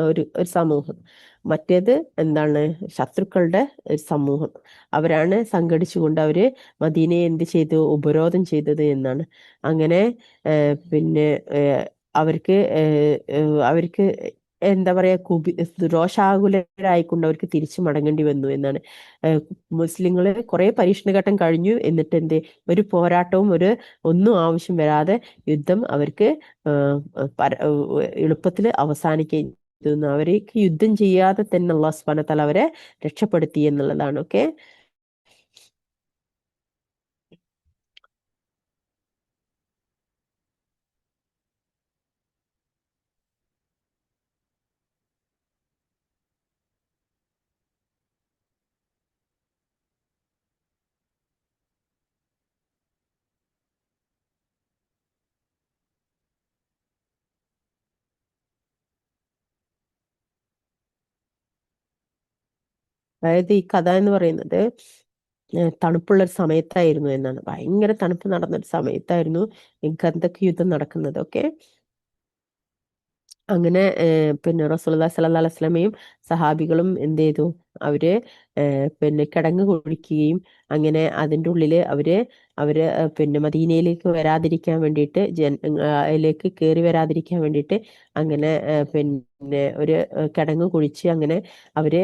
ഒരു സമൂഹം. മറ്റേത് എന്താണ്? ശത്രുക്കളുടെ ഒരു സമൂഹം. അവരാണ് സംഘടിച്ചുകൊണ്ട് അവര് മദീനയെ എന്ത് ചെയ്തു? ഉപരോധം ചെയ്തത് എന്നാണ്. അങ്ങനെ പിന്നെ അവർക്ക് അവർക്ക് എന്താ പറയാ, രോഷാകുലരായിക്കൊണ്ട് അവർക്ക് തിരിച്ചു മടങ്ങേണ്ടി വന്നു എന്നാണ്. മുസ്ലിങ്ങള് കുറെ പരീക്ഷണഘട്ടം കഴിഞ്ഞു. എന്നിട്ട് എന്ത്? ഒരു പോരാട്ടവും ഒന്നും ആവശ്യം വരാതെ യുദ്ധം അവർക്ക് എളുപ്പത്തിൽ അവസാനിക്കുകയും ചെയ്തു. അവർക്ക് യുദ്ധം ചെയ്യാതെ തന്നെ അല്ലാഹു സുബ്ഹാനഹു വ തആല അവരെ രക്ഷപ്പെടുത്തി എന്നുള്ളതാണ്. ഓക്കെ. അതായത് ഈ കഥ എന്ന് പറയുന്നത് തണുപ്പുള്ള ഒരു സമയത്തായിരുന്നു എന്നാണ്. ഭയങ്കര തണുപ്പ് നടന്നൊരു സമയത്തായിരുന്നു ഈ ഖന്തക്ക് യുദ്ധം നടക്കുന്നത്. ഓക്കെ. അങ്ങനെ പിന്നെ റസൂലുള്ളാഹി സ്വല്ലല്ലാഹു അലൈഹി വസല്ലമയും സഹാബികളും എന്ത് ചെയ്തു? അവര് പിന്നെ കിടങ്ങ് കുഴിക്കുകയും അങ്ങനെ അതിൻ്റെ ഉള്ളില് അവര് പിന്നെ മദീനയിലേക്ക് വരാതിരിക്കാൻ വേണ്ടിയിട്ട് അതിലേക്ക് കയറി വരാതിരിക്കാൻ വേണ്ടിയിട്ട് അങ്ങനെ പിന്നെ ഒരു കിടങ്ങ് കുഴിച്ച് അങ്ങനെ അവര്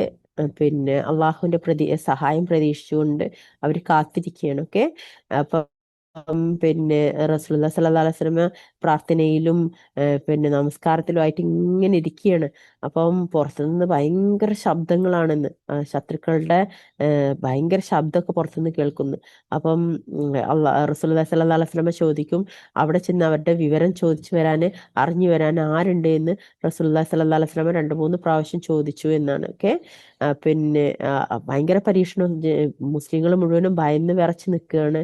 പിന്നെ അള്ളാഹുവിന്റെ സഹായം പ്രതീക്ഷിച്ചുകൊണ്ട് അവർ കാത്തിരിക്കുകയാണ്. ഓക്കെ. അപ്പൊ പിന്നെ റസൂലുള്ളാഹി സ്വല്ലല്ലാഹു അലൈഹി വസല്ലമ പ്രാർത്ഥനയിലും പിന്നെ നമസ്കാരത്തിലുമായിട്ട് ഇങ്ങനെ ഇരിക്കുകയാണ്. അപ്പം പുറത്തുനിന്ന് ഭയങ്കര ശബ്ദങ്ങളാണെന്ന്, ശത്രുക്കളുടെ ഭയങ്കര ശബ്ദമൊക്കെ പുറത്തുനിന്ന് കേൾക്കുന്നു. അപ്പം റസൂലുള്ളാഹി സ്വല്ലല്ലാഹു അലൈഹി വസല്ലമ ചോദിക്കും, അവിടെ ചെന്ന് അവരുടെ വിവരം അറിഞ്ഞു വരാൻ ആരുണ്ട് എന്ന് റസൂലുള്ളാഹി സ്വല്ലല്ലാഹു അലൈഹി വസല്ലമ 2-3 പ്രാവശ്യം ചോദിച്ചു എന്നാണ്. ഓക്കെ. പിന്നെ ഭയങ്കര പരീക്ഷണം. മുസ്ലിങ്ങൾ മുഴുവനും ഭയന്ന് വിറച്ച് നിൽക്കുകയാണ്.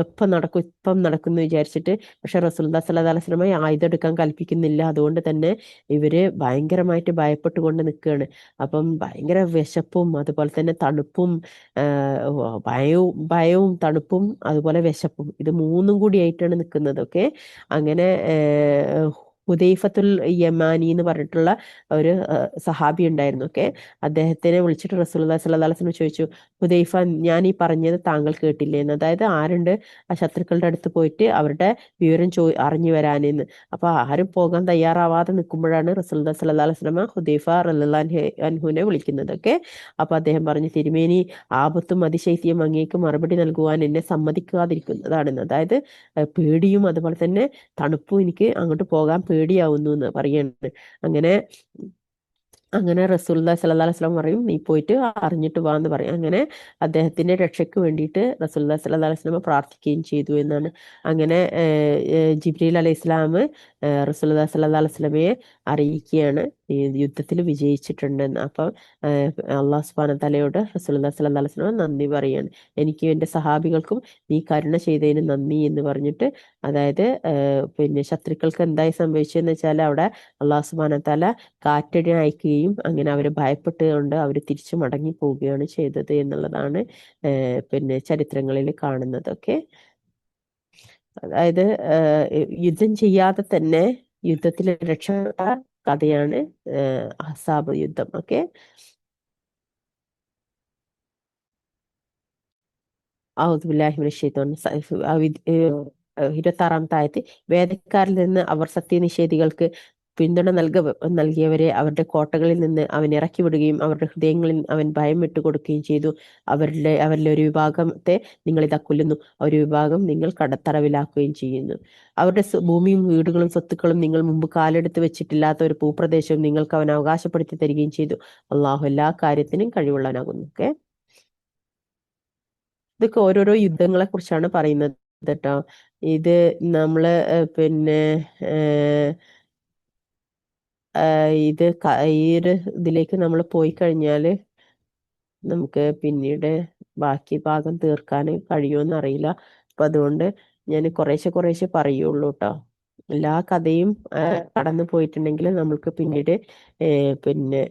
ഇപ്പം നടക്കുന്നു വിചാരിച്ചിട്ട്. പക്ഷെ റസൂലുള്ളാഹി സ്വല്ലല്ലാഹു അലൈഹി വസല്ലമ ആയുധം എടുക്കാൻ കൽപ്പിക്കുന്നില്ല. അതുകൊണ്ട് തന്നെ ഇവര് ഭയങ്കരമായിട്ട് ഭയപ്പെട്ടുകൊണ്ട് നിൽക്കുകയാണ്. അപ്പം ഭയങ്കര വിശപ്പും അതുപോലെ തന്നെ തണുപ്പും, ഭയവും തണുപ്പും അതുപോലെ വിശപ്പും, ഇത് മൂന്നും കൂടി ആയിട്ടാണ് നിൽക്കുന്നത്. ഓക്കെ. അങ്ങനെ ഹുദൈഫത്തുൽ യമാനി എന്ന് പറഞ്ഞിട്ടുള്ള ഒരു സഹാബി ഉണ്ടായിരുന്നു. ഓക്കെ, അദ്ദേഹത്തിനെ വിളിച്ചിട്ട് റസൂലുള്ളാഹി സ്വല്ലല്ലാഹു അലൈഹി വസല്ലം ചോദിച്ചു, ഹുദൈഫ, ഞാൻ ഈ പറഞ്ഞത് താങ്കൾ കേട്ടില്ലേ എന്ന്. അതായത് ആരുണ്ട് ആ ശത്രുക്കളുടെ അടുത്ത് പോയിട്ട് അവരുടെ വിവരം അറിഞ്ഞു വരാനെന്ന്. അപ്പൊ ആരും പോകാൻ തയ്യാറാവാതെ നിൽക്കുമ്പോഴാണ് റസൂലുള്ളാഹി സ്വല്ലല്ലാഹു അലൈഹി വസല്ലം ഹുദൈഫ റളിയല്ലാഹു അൻഹുവിനെ വിളിക്കുന്നത്. ഓക്കെ, അപ്പൊ അദ്ദേഹം പറഞ്ഞു, തിരുമേനി, ആപത്തും അതിശൈത്യം അങ്ങേക്ക് മറുപടി നൽകുവാൻ എന്നെ സമ്മതിക്കാതിരിക്കുന്നതാണെന്ന്. അതായത് പേടിയും അതുപോലെ തന്നെ തണുപ്പും എനിക്ക് അങ്ങോട്ട് പോകാൻ പേടിയാവുന്നു എന്ന് പറയുന്നുണ്ട്. അങ്ങനെ അങ്ങനെ റസൂലുള്ളാഹി സ്വല്ലല്ലാഹു അലൈഹി വസല്ലം പറയും, നീ പോയിട്ട് അറിഞ്ഞിട്ട് വാ എന്ന് പറയും. അങ്ങനെ അദ്ദേഹത്തിന്റെ രക്ഷയ്ക്ക് വേണ്ടിയിട്ട് റസൂലുള്ളാഹി സ്വല്ലല്ലാഹു അലൈഹി വസല്ലം പ്രാർത്ഥിക്കുകയും ചെയ്തു എന്നാണ്. അങ്ങനെ ജിബ്രീൽ അലൈഹി ഇസ്ലാം റസൂലുള്ളാഹി സ്വല്ലല്ലാഹു അലൈഹി വസല്ലമയെ അറിയിക്കുകയാണ് ഈ യുദ്ധത്തിൽ വിജയിച്ചിട്ടുണ്ടെന്ന്. അപ്പം അള്ളാഹു സുബ്ഹാനഹു വ തആലയോട് റസൂലുള്ളാഹി സ്വല്ലല്ലാഹു അലൈഹി വസല്ലം നന്ദി പറയാണ്, എനിക്കും എൻ്റെ സഹാബികൾക്കും നീ കരുണ ചെയ്തതിന് നന്ദി എന്ന് പറഞ്ഞിട്ട്. അതായത് പിന്നെ ശത്രുക്കൾക്ക് എന്തായി സംഭവിച്ചതെന്ന് വെച്ചാൽ അവിടെ അള്ളാഹു സുബ്ഹാനഹു വ തആല കാറ്റടി അയക്കുകയും അങ്ങനെ അവർ ഭയപ്പെട്ടുകൊണ്ട് അവർ തിരിച്ചു മടങ്ങി പോവുകയാണ് ചെയ്തത് എന്നുള്ളതാണ് പിന്നെ ചരിത്രങ്ങളിൽ കാണുന്നതൊക്കെ. അതായത് യുദ്ധം ചെയ്യാതെ തന്നെ യുദ്ധത്തിൽ രക്ഷപ്പെട്ട കഥയാണ് അഹ്സാബ് യുദ്ധം. ഓക്കെ, ഔദുബില്ലാഹിമിനശ്ശൈത്വാൻ 26-ാമത്തെ ആയത്ത്, വേദക്കാരിൽ നിന്ന് അവർ സത്യനിഷേധികൾക്ക് പിന്തുണ നൽകിയവരെ അവരുടെ കോട്ടകളിൽ നിന്ന് അവൻ ഇറക്കി വിടുകയും അവരുടെ ഹൃദയങ്ങളിൽ അവൻ ഭയം വിട്ടുകൊടുക്കുകയും ചെയ്തു. അവരിലെ ഒരു വിഭാഗത്തെ നിങ്ങൾ ഇതാ കൊല്ലുന്നു, ഒരു വിഭാഗം നിങ്ങൾ കടത്തടവിലാക്കുകയും ചെയ്യുന്നു. അവരുടെ ഭൂമിയും വീടുകളും സ്വത്തുക്കളും നിങ്ങൾ മുമ്പ് കാലെടുത്ത് വെച്ചിട്ടില്ലാത്ത ഒരു ഭൂപ്രദേശവും നിങ്ങൾക്ക് അവൻ അവകാശപ്പെടുത്തി തരികയും ചെയ്തു. അള്ളാഹു എല്ലാ കാര്യത്തിനും കഴിവുള്ളവനാകുന്നു. ഓക്കെ, ഇതൊക്കെ ഓരോരോ യുദ്ധങ്ങളെ കുറിച്ചാണ് പറയുന്നത് കേട്ടോ. ഇത് നമ്മള് പിന്നെ ഇത് ഈ ഒരു ഇതിലേക്ക് നമ്മൾ പോയി കഴിഞ്ഞാല് നമുക്ക് പിന്നീട് ബാക്കി ഭാഗം തീർക്കാൻ കഴിയുമെന്ന് അറിയില്ല. അപ്പൊ അതുകൊണ്ട് ഞാൻ കുറേശ്ശെ പറയുള്ളൂ കേട്ടോ. എല്ലാ കഥയും കടന്നു പോയിട്ടുണ്ടെങ്കിൽ നമുക്ക് പിന്നീട് പിന്നെ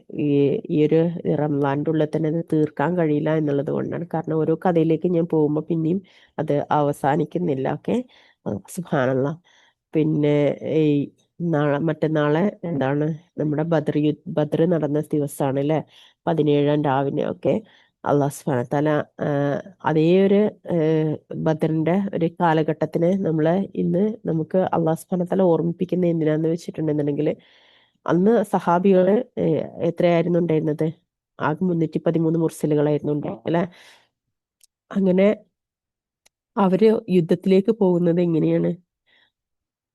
ഈ ഒരു റംസാൻ്റെ ഉള്ളിൽ തന്നെ അത് തീർക്കാൻ കഴിയില്ല എന്നുള്ളത് കൊണ്ടാണ്. കാരണം ഓരോ കഥയിലേക്ക് ഞാൻ പോകുമ്പോൾ പിന്നെയും അത് അവസാനിക്കുന്നില്ല. ഓക്കെ, സുബ്ഹാനല്ലാഹ്. പിന്നെ ഈ മറ്റന്നാളെ എന്താണ് നമ്മുടെ ബദ്ർ നടന്ന ദിവസമാണ് അല്ലേ, 17-ാം രാവിലെ. ഒക്കെ, അള്ളാഹു സുബ്ഹാനഹു വ തആല അതേ ഒരു ബദറിന്റെ ഒരു കാലഘട്ടത്തിന് ഇന്ന് നമുക്ക് അള്ളാഹു സുബ്ഹാനഹു വ തആല ഓർമ്മിപ്പിക്കുന്ന എന്തിനാന്ന് വെച്ചിട്ടുണ്ടെന്നുണ്ടെങ്കിൽ, അന്ന് സഹാബികള് എത്രയായിരുന്നു ഉണ്ടായിരുന്നത്? ആകെ 313 മുർസലുകളായിരുന്നു ഉണ്ടായിരുന്നത് അല്ലെ. അങ്ങനെ അവര് യുദ്ധത്തിലേക്ക് പോകുന്നത് എങ്ങനെയാണ്?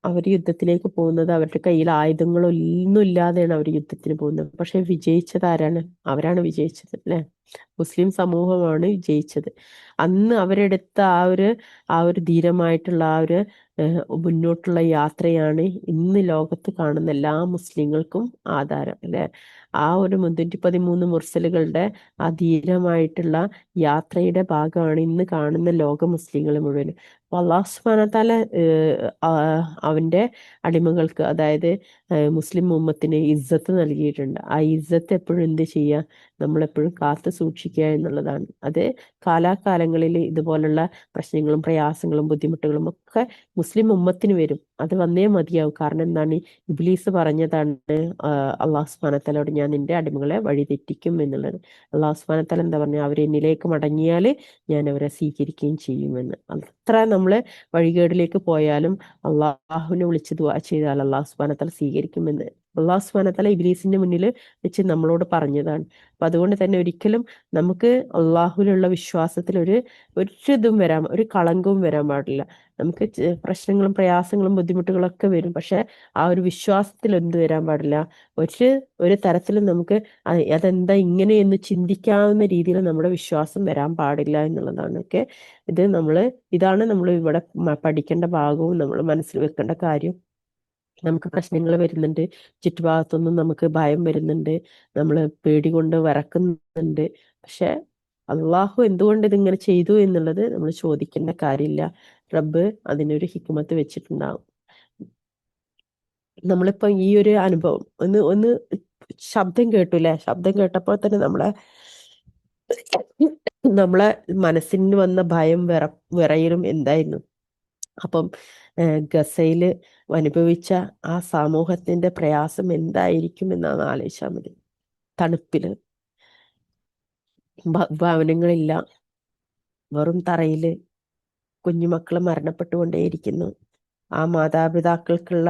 അവർ യുദ്ധത്തിലേക്ക് പോകുന്നത് അവരുടെ കയ്യിൽ ആയുധങ്ങളൊന്നും ഇല്ലാതെയാണ് അവർ യുദ്ധത്തിന് പോകുന്നത്. പക്ഷെ വിജയിച്ചത് ആരാണ്? അവരാണ് വിജയിച്ചത് അല്ലെ, മുസ്ലിം സമൂഹമാണ് വിജയിച്ചത്. അന്ന് അവരെടുത്ത ആ ഒരു ധീരമായിട്ടുള്ള ആ ഒരു മുന്നോട്ടുള്ള യാത്രയാണ് ഇന്ന് ലോകത്ത് കാണുന്ന എല്ലാ മുസ്ലിങ്ങൾക്കും ആധാരം അല്ലെ. ആ ഒരു 313 മുർസലുകളുടെ ആ ധീരമായിട്ടുള്ള യാത്രയുടെ ഭാഗമാണ് ഇന്ന് കാണുന്ന ലോക മുസ്ലിങ്ങൾ മുഴുവൻ. അള്ളാഹു സുബ്ഹാനഹു വ തആല അവന്റെ അടിമകൾക്ക്, അതായത് മുസ്ലിം ഉമ്മത്തിന് ഇസ്സത്ത് നൽകിയിട്ടുണ്ട്. ആ ഇസ്സത്ത് എപ്പോഴും എന്ത് ചെയ്യുക? നമ്മളെപ്പോഴും കാത്തു സൂക്ഷിക്കുക എന്നുള്ളതാണ്. അത് കാലാകാലങ്ങളിൽ ഇതുപോലുള്ള പ്രശ്നങ്ങളും പ്രയാസങ്ങളും ബുദ്ധിമുട്ടുകളും ഒക്കെ മുസ്ലിം ഉമ്മത്തിന് വരും. അത് വന്നേ മതിയാവും. കാരണം എന്താണ്? ഇബ്ലീസ് പറഞ്ഞതാണ് അള്ളാഹു സുബ്ഹാനഹു വ തആലയോട്, ഞാൻ നിന്റെ അടിമകളെ വഴിതെറ്റിക്കും എന്നുള്ളത്. അള്ളാഹു സുബ്ഹാനഹു വ തആല എന്താ പറഞ്ഞത്? അവർ എന്നിലേക്ക് മടങ്ങിയാൽ ഞാൻ അവരെ സ്വീകരിക്കുകയും ചെയ്യുമെന്ന്. അത്ര നമ്മള് വഴികേടിലേക്ക് പോയാലും അള്ളാഹുവിനെ വിളിച്ച് ദുആ ചെയ്താൽ അള്ളാഹു സുബ്ഹാനഹു വ തആല സ്വീകരിക്കുമെന്ന് അള്ളാഹു സുബ്ഹാനഹു വ തആല ഇബ്ലീസിന്റെ മുന്നിൽ വെച്ച് നമ്മളോട് പറഞ്ഞതാണ്. അപ്പൊ അതുകൊണ്ട് തന്നെ ഒരിക്കലും നമുക്ക് അള്ളാഹുവിലുള്ള വിശ്വാസത്തിൽ ഒരു ഇതും ഒരു കളങ്കവും വരാൻ പാടില്ല. നമുക്ക് പ്രശ്നങ്ങളും പ്രയാസങ്ങളും ബുദ്ധിമുട്ടുകളൊക്കെ വരും. പക്ഷെ ആ ഒരു വിശ്വാസത്തിൽ എന്ത് വരാൻ പാടില്ല? ഒരു തരത്തിലും നമുക്ക് അതെന്താ ഇങ്ങനെ എന്ന് ചിന്തിക്കാവുന്ന രീതിയിൽ നമ്മുടെ വിശ്വാസം വരാൻ പാടില്ല എന്നുള്ളതാണ്. ഒക്കെ ഇതാണ് നമ്മൾ ഇവിടെ പഠിക്കേണ്ട ഭാഗവും നമ്മൾ മനസ്സിൽ വെക്കേണ്ട കാര്യം. നമുക്ക് പ്രശ്നങ്ങൾ വരുന്നുണ്ട്, ചുറ്റുഭാഗത്തൊന്നും നമുക്ക് ഭയം വരുന്നുണ്ട്, നമ്മൾ പേടി കൊണ്ട് വിറക്കുന്നുണ്ട്. പക്ഷെ അള്ളാഹു എന്തുകൊണ്ട് ഇതിങ്ങനെ ചെയ്തു എന്നുള്ളത് നമ്മൾ ചോദിക്കേണ്ട കാര്യമില്ല. റബ്ബ് അതിനൊരു ഹിക്മത്ത് വെച്ചിട്ടുണ്ടാവും. നമ്മളിപ്പോ ഈ ഒരു അനുഭവം ഒന്ന് ശബ്ദം കേട്ടു അല്ലെ. ശബ്ദം കേട്ടപ്പോൾ തന്നെ നമ്മളെ മനസ്സിന് വന്ന ഭയം വിറയലും എന്തായിരുന്നു? അപ്പം ഗസയില് അനുഭവിച്ച ആ സമൂഹത്തിന്റെ പ്രയാസം എന്തായിരിക്കും എന്നാണ് ആലോചിച്ചാൽ മതി. തണുപ്പില് ഭവനങ്ങളില്ല, വെറും തറയില് കുഞ്ഞുമക്കൾ മരണപ്പെട്ടുകൊണ്ടേയിരിക്കുന്നു. ആ മാതാപിതാക്കൾക്കുള്ള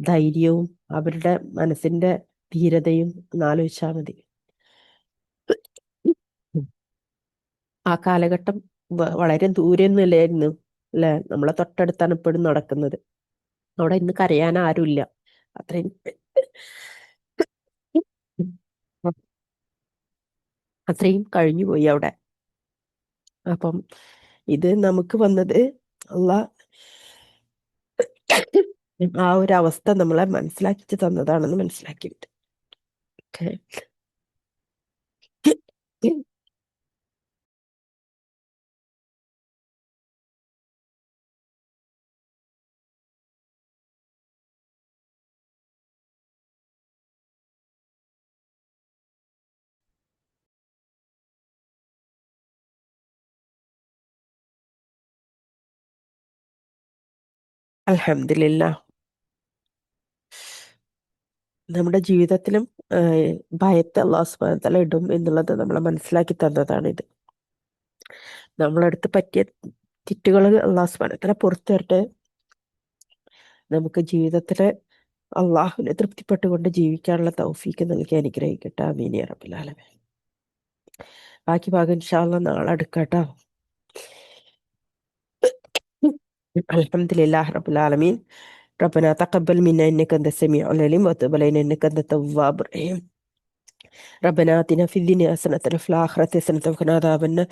ധൈര്യവും അവരുടെ മനസ്സിന്റെ ധീരതയും ഒന്നാലോചിച്ചാൽ മതി. ആ കാലഘട്ടം വളരെ ദൂരെയൊന്നുമില്ലായിരുന്നു അല്ലെ, നമ്മളെ തൊട്ടടുത്താണ് ഇപ്പോഴും നടക്കുന്നത്. അവിടെ ഇന്ന് കരയാൻ ആരുമില്ല. അത്രയും അത്രയും കഴിഞ്ഞുപോയി അവിടെ. അപ്പം ഇത് നമുക്ക് വന്നത് അള്ളാ ആ ഒരു അവസ്ഥ നമ്മളെ മനസ്സിലാക്കി തന്നതാണെന്ന് മനസ്സിലാക്കിയിട്ട്. അൽഹംദുലില്ലാ, നമ്മുടെ ജീവിതത്തിലും ഭയത്തെ അല്ലാഹു സുബ്ഹാനഹു വ തആല ഇടും എന്നുള്ളത് നമ്മളെ മനസ്സിലാക്കി തന്നതാണിത്. നമ്മളടുത്ത് പറ്റിയ തെറ്റുകൾ അല്ലാഹു സുബ്ഹാനഹു വ തആല പുറത്തു തരട്ടെ. നമുക്ക് ജീവിതത്തില് അള്ളാഹുവിനെ തൃപ്തിപ്പെട്ടുകൊണ്ട് ജീവിക്കാനുള്ള തൗഫീക്ക് നൽകി അനുഗ്രഹിക്കട്ടെ. ആമീൻ യാ റബ്ബൽ ആലമീൻ. ബാക്കി ഭാഗം ഇൻഷാ അല്ലാഹ് നാളെ എടുക്കാട്ടോ. അൽഹംദുലില്ലാഹി റബ്ബിൽ ആലമീൻ. ربنا تقبل منا إنك أنت السميع العليم وتب علينا إنك أنت التواب الرحيم. ربنا آتنا في الدنيا حسنة وفي الآخرة حسنة وقنا عذاب النار.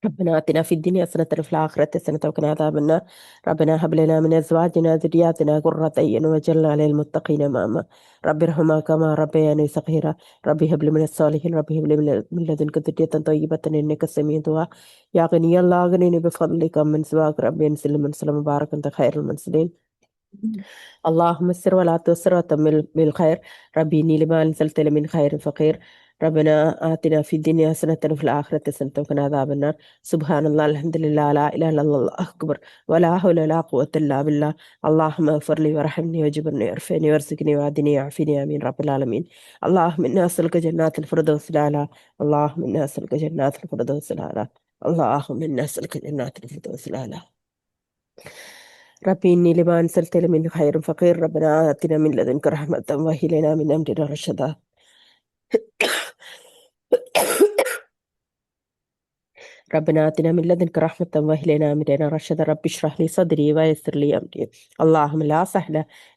ربنا آتنا في الدنيا حسنة وفي الآخرة حسنة وقنا عذاب النار. ربنا هب لنا من أزواجنا وذرياتنا قرة أعين واجعلنا للمتقين إماما. رب ارحمنا كما ربياني صغيرا. ربي هب لي من الصالحين. ربي هب لي من لدنك ذرية طيبة إنك سميع الدعاء. يا غني الله أغنني بفضلك من سواك. ربي انزل من سلم بارك أنت خير المنزلين. اللهم يسر ولا تعسر وتمم بالخير. ربي إني لما أنزلت لي من خير فقير. ربنا آتنا في الدنيا حسنة وفي الآخرة حسنة وقنا عذاب النار. سبحان الله الحمد لله لا إله إلا الله أكبر ولا حول ولا قوة إلا بالله. اللهم اغفر لي وارحمني واجبرني وارفعني وارزقني وعدني وعافني آمين رب العالمين. اللهم إنا أسألك جنات الفردوس الأعلى. اللهم إنا أسألك جنات الفردوس الأعلى. اللهم إنا أسألك جنات الفردوس الأعلى. ربي إني لما أنزلت لي من خير فقير. ربنا آتنا من لدنك رحمة وهب لنا من أمرنا رشدا. ربنا آتنا من لدنك رحمة وهب لنا من أمرنا رشدا. رب اشرح لي صدري ويسر لي أمري. اللهم لا سهل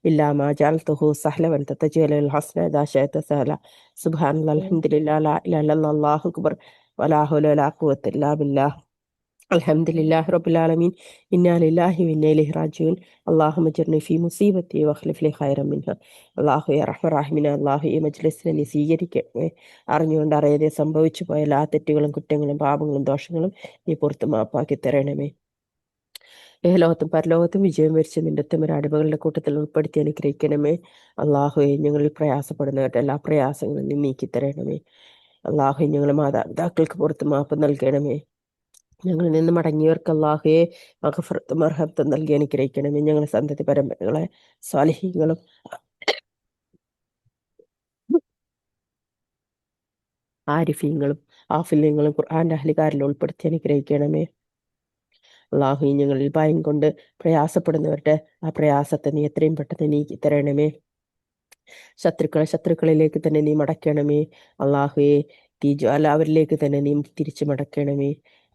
إلا ما جعلته سهلا وأنت تجعل الحسن إذا شئت سهلا. سبحان الله الحمد لله لا إله إلا الله الله أكبر ولا حول ولا قوة إلا بالله. الحمد لله رب العالمين. إنا لله وإنا إليه راجعون. اللهم اجرني في مصيبتي واخلف لي خيرا منها. അള്ളാഹു റഹ്മാൻ റഹീമിനെ അള്ളാഹു ഈ മജ്ലിസിനെ നീ സ്വീകരിക്കണമേ. അറിഞ്ഞുകൊണ്ട് അറിയാതെ സംഭവിച്ചു പോയ എല്ലാ തെറ്റുകളും കുറ്റങ്ങളും പാപങ്ങളും ദോഷങ്ങളും നീ പുറത്ത് മാപ്പാക്കി തരണമേ. ലോകത്തും പരലോകത്തും വിജയം വരിച്ച് നിന്റെ തിമരാടിമകളുടെ കൂട്ടത്തിൽ ഉൾപ്പെടുത്തി അനുഗ്രഹിക്കണമേ. അള്ളാഹുയെ ഞങ്ങളിൽ പ്രയാസപ്പെടുന്നവരുടെ എല്ലാ പ്രയാസങ്ങളും നീ നീക്കി തരണമേ. അള്ളാഹു ഞങ്ങളുടെ മാതാപിതാക്കൾക്ക് പുറത്ത് മാപ്പ് നൽകണമേ. ഞങ്ങളിൽ നിന്ന് മടങ്ങിയവർക്ക് അള്ളാഹുയെ മഗ്ഫിറത്തും മർഹമത്തും നൽകി അനുഗ്രഹിക്കണമേ. ഞങ്ങളുടെ സന്തതി പരമ്പരകളെ സ്വാലിഹീങ്ങളും ആരിഫീങ്ങളും ആഫില്യങ്ങളും ഖുർആന്റെ അഹ്ലികാരിൽ ഉൾപ്പെടുത്തി അനുഗ്രഹിക്കണമേ. അള്ളാഹു ഞങ്ങളിൽ ഭയം കൊണ്ട് പ്രയാസപ്പെടുന്നവരുടെ ആ പ്രയാസത്തെ നീ എത്രയും പെട്ടെന്ന് നീക്കി തരണമേ. ശത്രുക്കളിലേക്ക് തന്നെ നീ മടക്കണമേ. അള്ളാഹുയെ തീജ്വാല അവരിലേക്ക് തന്നെ നീ തിരിച്ചു മടക്കണമേ.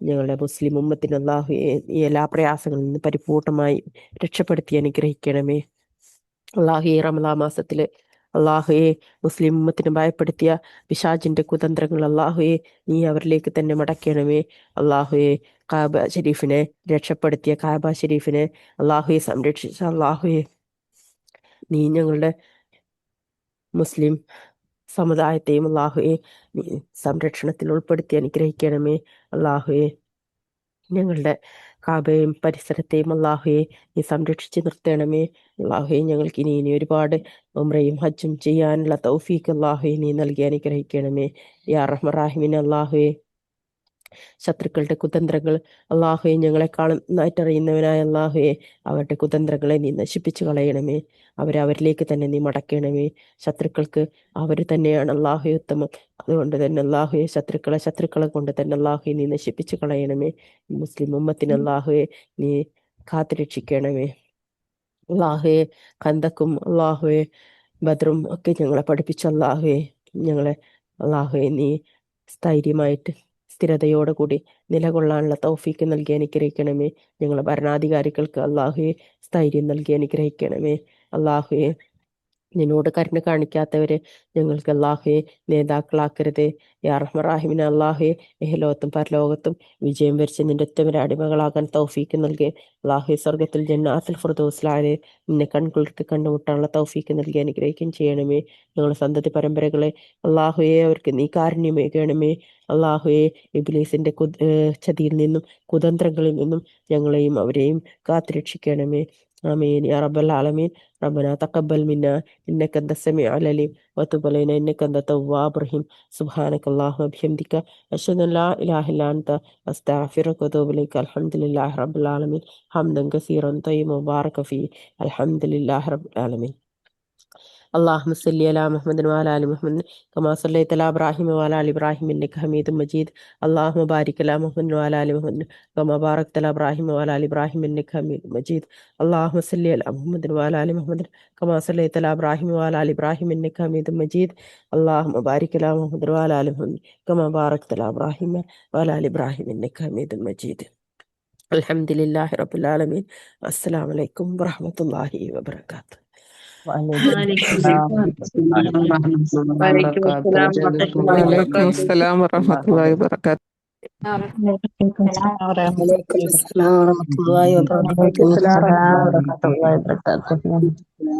ഞങ്ങളുടെ മുസ്ലിം ഉമ്മത്തിന് അള്ളാഹുയെ ഈ എല്ലാ പ്രയാസങ്ങളിൽ നിന്ന് പരിപൂർണമായി രക്ഷപ്പെടുത്തി അനുഗ്രഹിക്കണമേ. അള്ളാഹുയെ റമദാൻ മാസത്തില് അള്ളാഹുയെ മുസ്ലിം ഉമ്മത്തിന് ഭയപ്പെടുത്തിയ പിശാചിന്റെ കുതന്ത്രങ്ങൾ അള്ളാഹുയെ നീ അവരിലേക്ക് തന്നെ മടക്കണമേ. അള്ളാഹുയെ കാബ ഷരീഫിനെ രക്ഷപ്പെടുത്തിയ കാബ ഷരീഫിനെ അള്ളാഹുയെ സംരക്ഷിച്ച അള്ളാഹുയെ നീ ഞങ്ങളുടെ മുസ്ലിം സമുദായത്തെയും അള്ളാഹുയെ സംരക്ഷണത്തിൽ ഉൾപ്പെടുത്തി അനുഗ്രഹിക്കണമേ. അള്ളാഹുയെ ഞങ്ങളുടെ കാബയും പരിസരത്തെയും അള്ളാഹുയെ നീ സംരക്ഷിച്ച് നിർത്തണമേ. അള്ളാഹുയെ ഞങ്ങൾക്ക് ഇനി ഒരുപാട് ഉംറയും ഹജ്ജും ചെയ്യാനുള്ള തൗഫീഖ് അള്ളാഹുയെ നീ നൽകി അനുഗ്രഹിക്കണമേ. യാ റഹ്മാൻ റഹീമിൻ. അള്ളാഹുയെ ശത്രുക്കളുടെ കുതന്ത്രങ്ങൾ അള്ളാഹുവെ ഞങ്ങളെക്കാളും നന്നായിട്ടറിയുന്നവനായ അള്ളാഹുവെ അവരുടെ കുതന്ത്രങ്ങളെ നീ നശിപ്പിച്ചു കളയണമേ. അവരിലേക്ക് തന്നെ നീ മടക്കണമേ. ശത്രുക്കൾക്ക് അവർ തന്നെയാണ് അള്ളാഹുവെ ഉത്തമം. അതുകൊണ്ട് തന്നെ അള്ളാഹുവെ ശത്രുക്കളെ കൊണ്ട് തന്നെ അള്ളാഹുവെ നീ നശിപ്പിച്ചു കളയണമേ. മുസ്ലിം ഉമ്മത്തിന് അള്ളാഹുവെ നീ കാത്തുരക്ഷിക്കണമേ. അള്ളാഹുവെ ഖന്തക്കും അള്ളാഹുവെ ബദ്രും ഒക്കെ ഞങ്ങളെ പഠിപ്പിച്ച അള്ളാഹുവെ ഞങ്ങളെ അള്ളാഹുവെ നീ സ്ഥൈര്യമായിട്ട് സ്ഥിരതയോടെ കൂടി നിലകൊള്ളാനുള്ള തൗഫീക്ക് നൽകി അനുഗ്രഹിക്കണമേ. ഞങ്ങളെ ഭരണാധികാരികൾക്ക് അള്ളാഹുവെ സ്ഥൈര്യം നൽകി അനുഗ്രഹിക്കണമേ. അള്ളാഹുവെ നിന്നോട് കരുണ കാണിക്കാത്തവരെ ഞങ്ങൾക്ക് അള്ളാഹുവെ നേതാക്കളാക്കരുത്. യാ റഹ്മാൻ അള്ളാഹുവെ ഇഹലോകത്തും പരലോകത്തും വിജയം വരിച്ച് നിന്റെ ഒറ്റവരെ അടിമകളാകാൻ തൗഫീക്ക് നൽകി അള്ളാഹുവെ സ്വർഗത്തിൽ ജന്നാത്തുൽ ഫിർദൗസിലായ നിന്നെ കൺകുളിർക്ക് കണ്ടുമുട്ടാനുള്ള തൗഫീക്ക് നൽകി അനുഗ്രഹിക്കുകയും ചെയ്യണമേ. ഞങ്ങളുടെ സന്തതി പരമ്പരകളെ അള്ളാഹുവെ അവർക്ക് നീ കാരുണ്യമേകണമേ. അള്ളാഹുവെ ഇബ്ലീസിന്റെ ചതിയിൽ നിന്നും കുതന്ത്രങ്ങളിൽ നിന്നും ഞങ്ങളെയും അവരെയും കാത്തുരക്ഷിക്കണമേ. ആമീൻ യാ റബ്ബൽ ആലമീൻ. ربنا تقبل منا إنك أنت السميع العليم وتب علينا إنك أنت التواب الرحيم. سبحانك اللهم وبحمدك أشهد أن لا إله إلا أنت أستغفرك وأتوب إليك. الحمد لله رب العالمين حمدا كثيرا طيبا مبارك فيه. الحمد لله رب العالمين. اللهم صل على محمد وعلى ال محمد كما صليت على ابراهيم وعلى ال ابراهيم انك حميد مجيد. اللهم بارك على محمد وعلى ال محمد كما باركت على ابراهيم وعلى ال ابراهيم انك حميد مجيد. اللهم صل على محمد وعلى ال محمد كما صليت على ابراهيم وعلى ال ابراهيم انك حميد مجيد. اللهم بارك على محمد وعلى ال محمد كما باركت على ابراهيم وعلى ال ابراهيم انك حميد مجيد. الحمد لله رب العالمين. السلام عليكم ورحمة الله وبركاته. وعليكم السلام ورحمة الله وبركاته. جزاكم الله وعليكم خير. السلام ورحمة الله وبركاته. وعليكم السلام ورحمة الله وبركاته. Waalaikumsalam warahmatullahi wabarakatuh.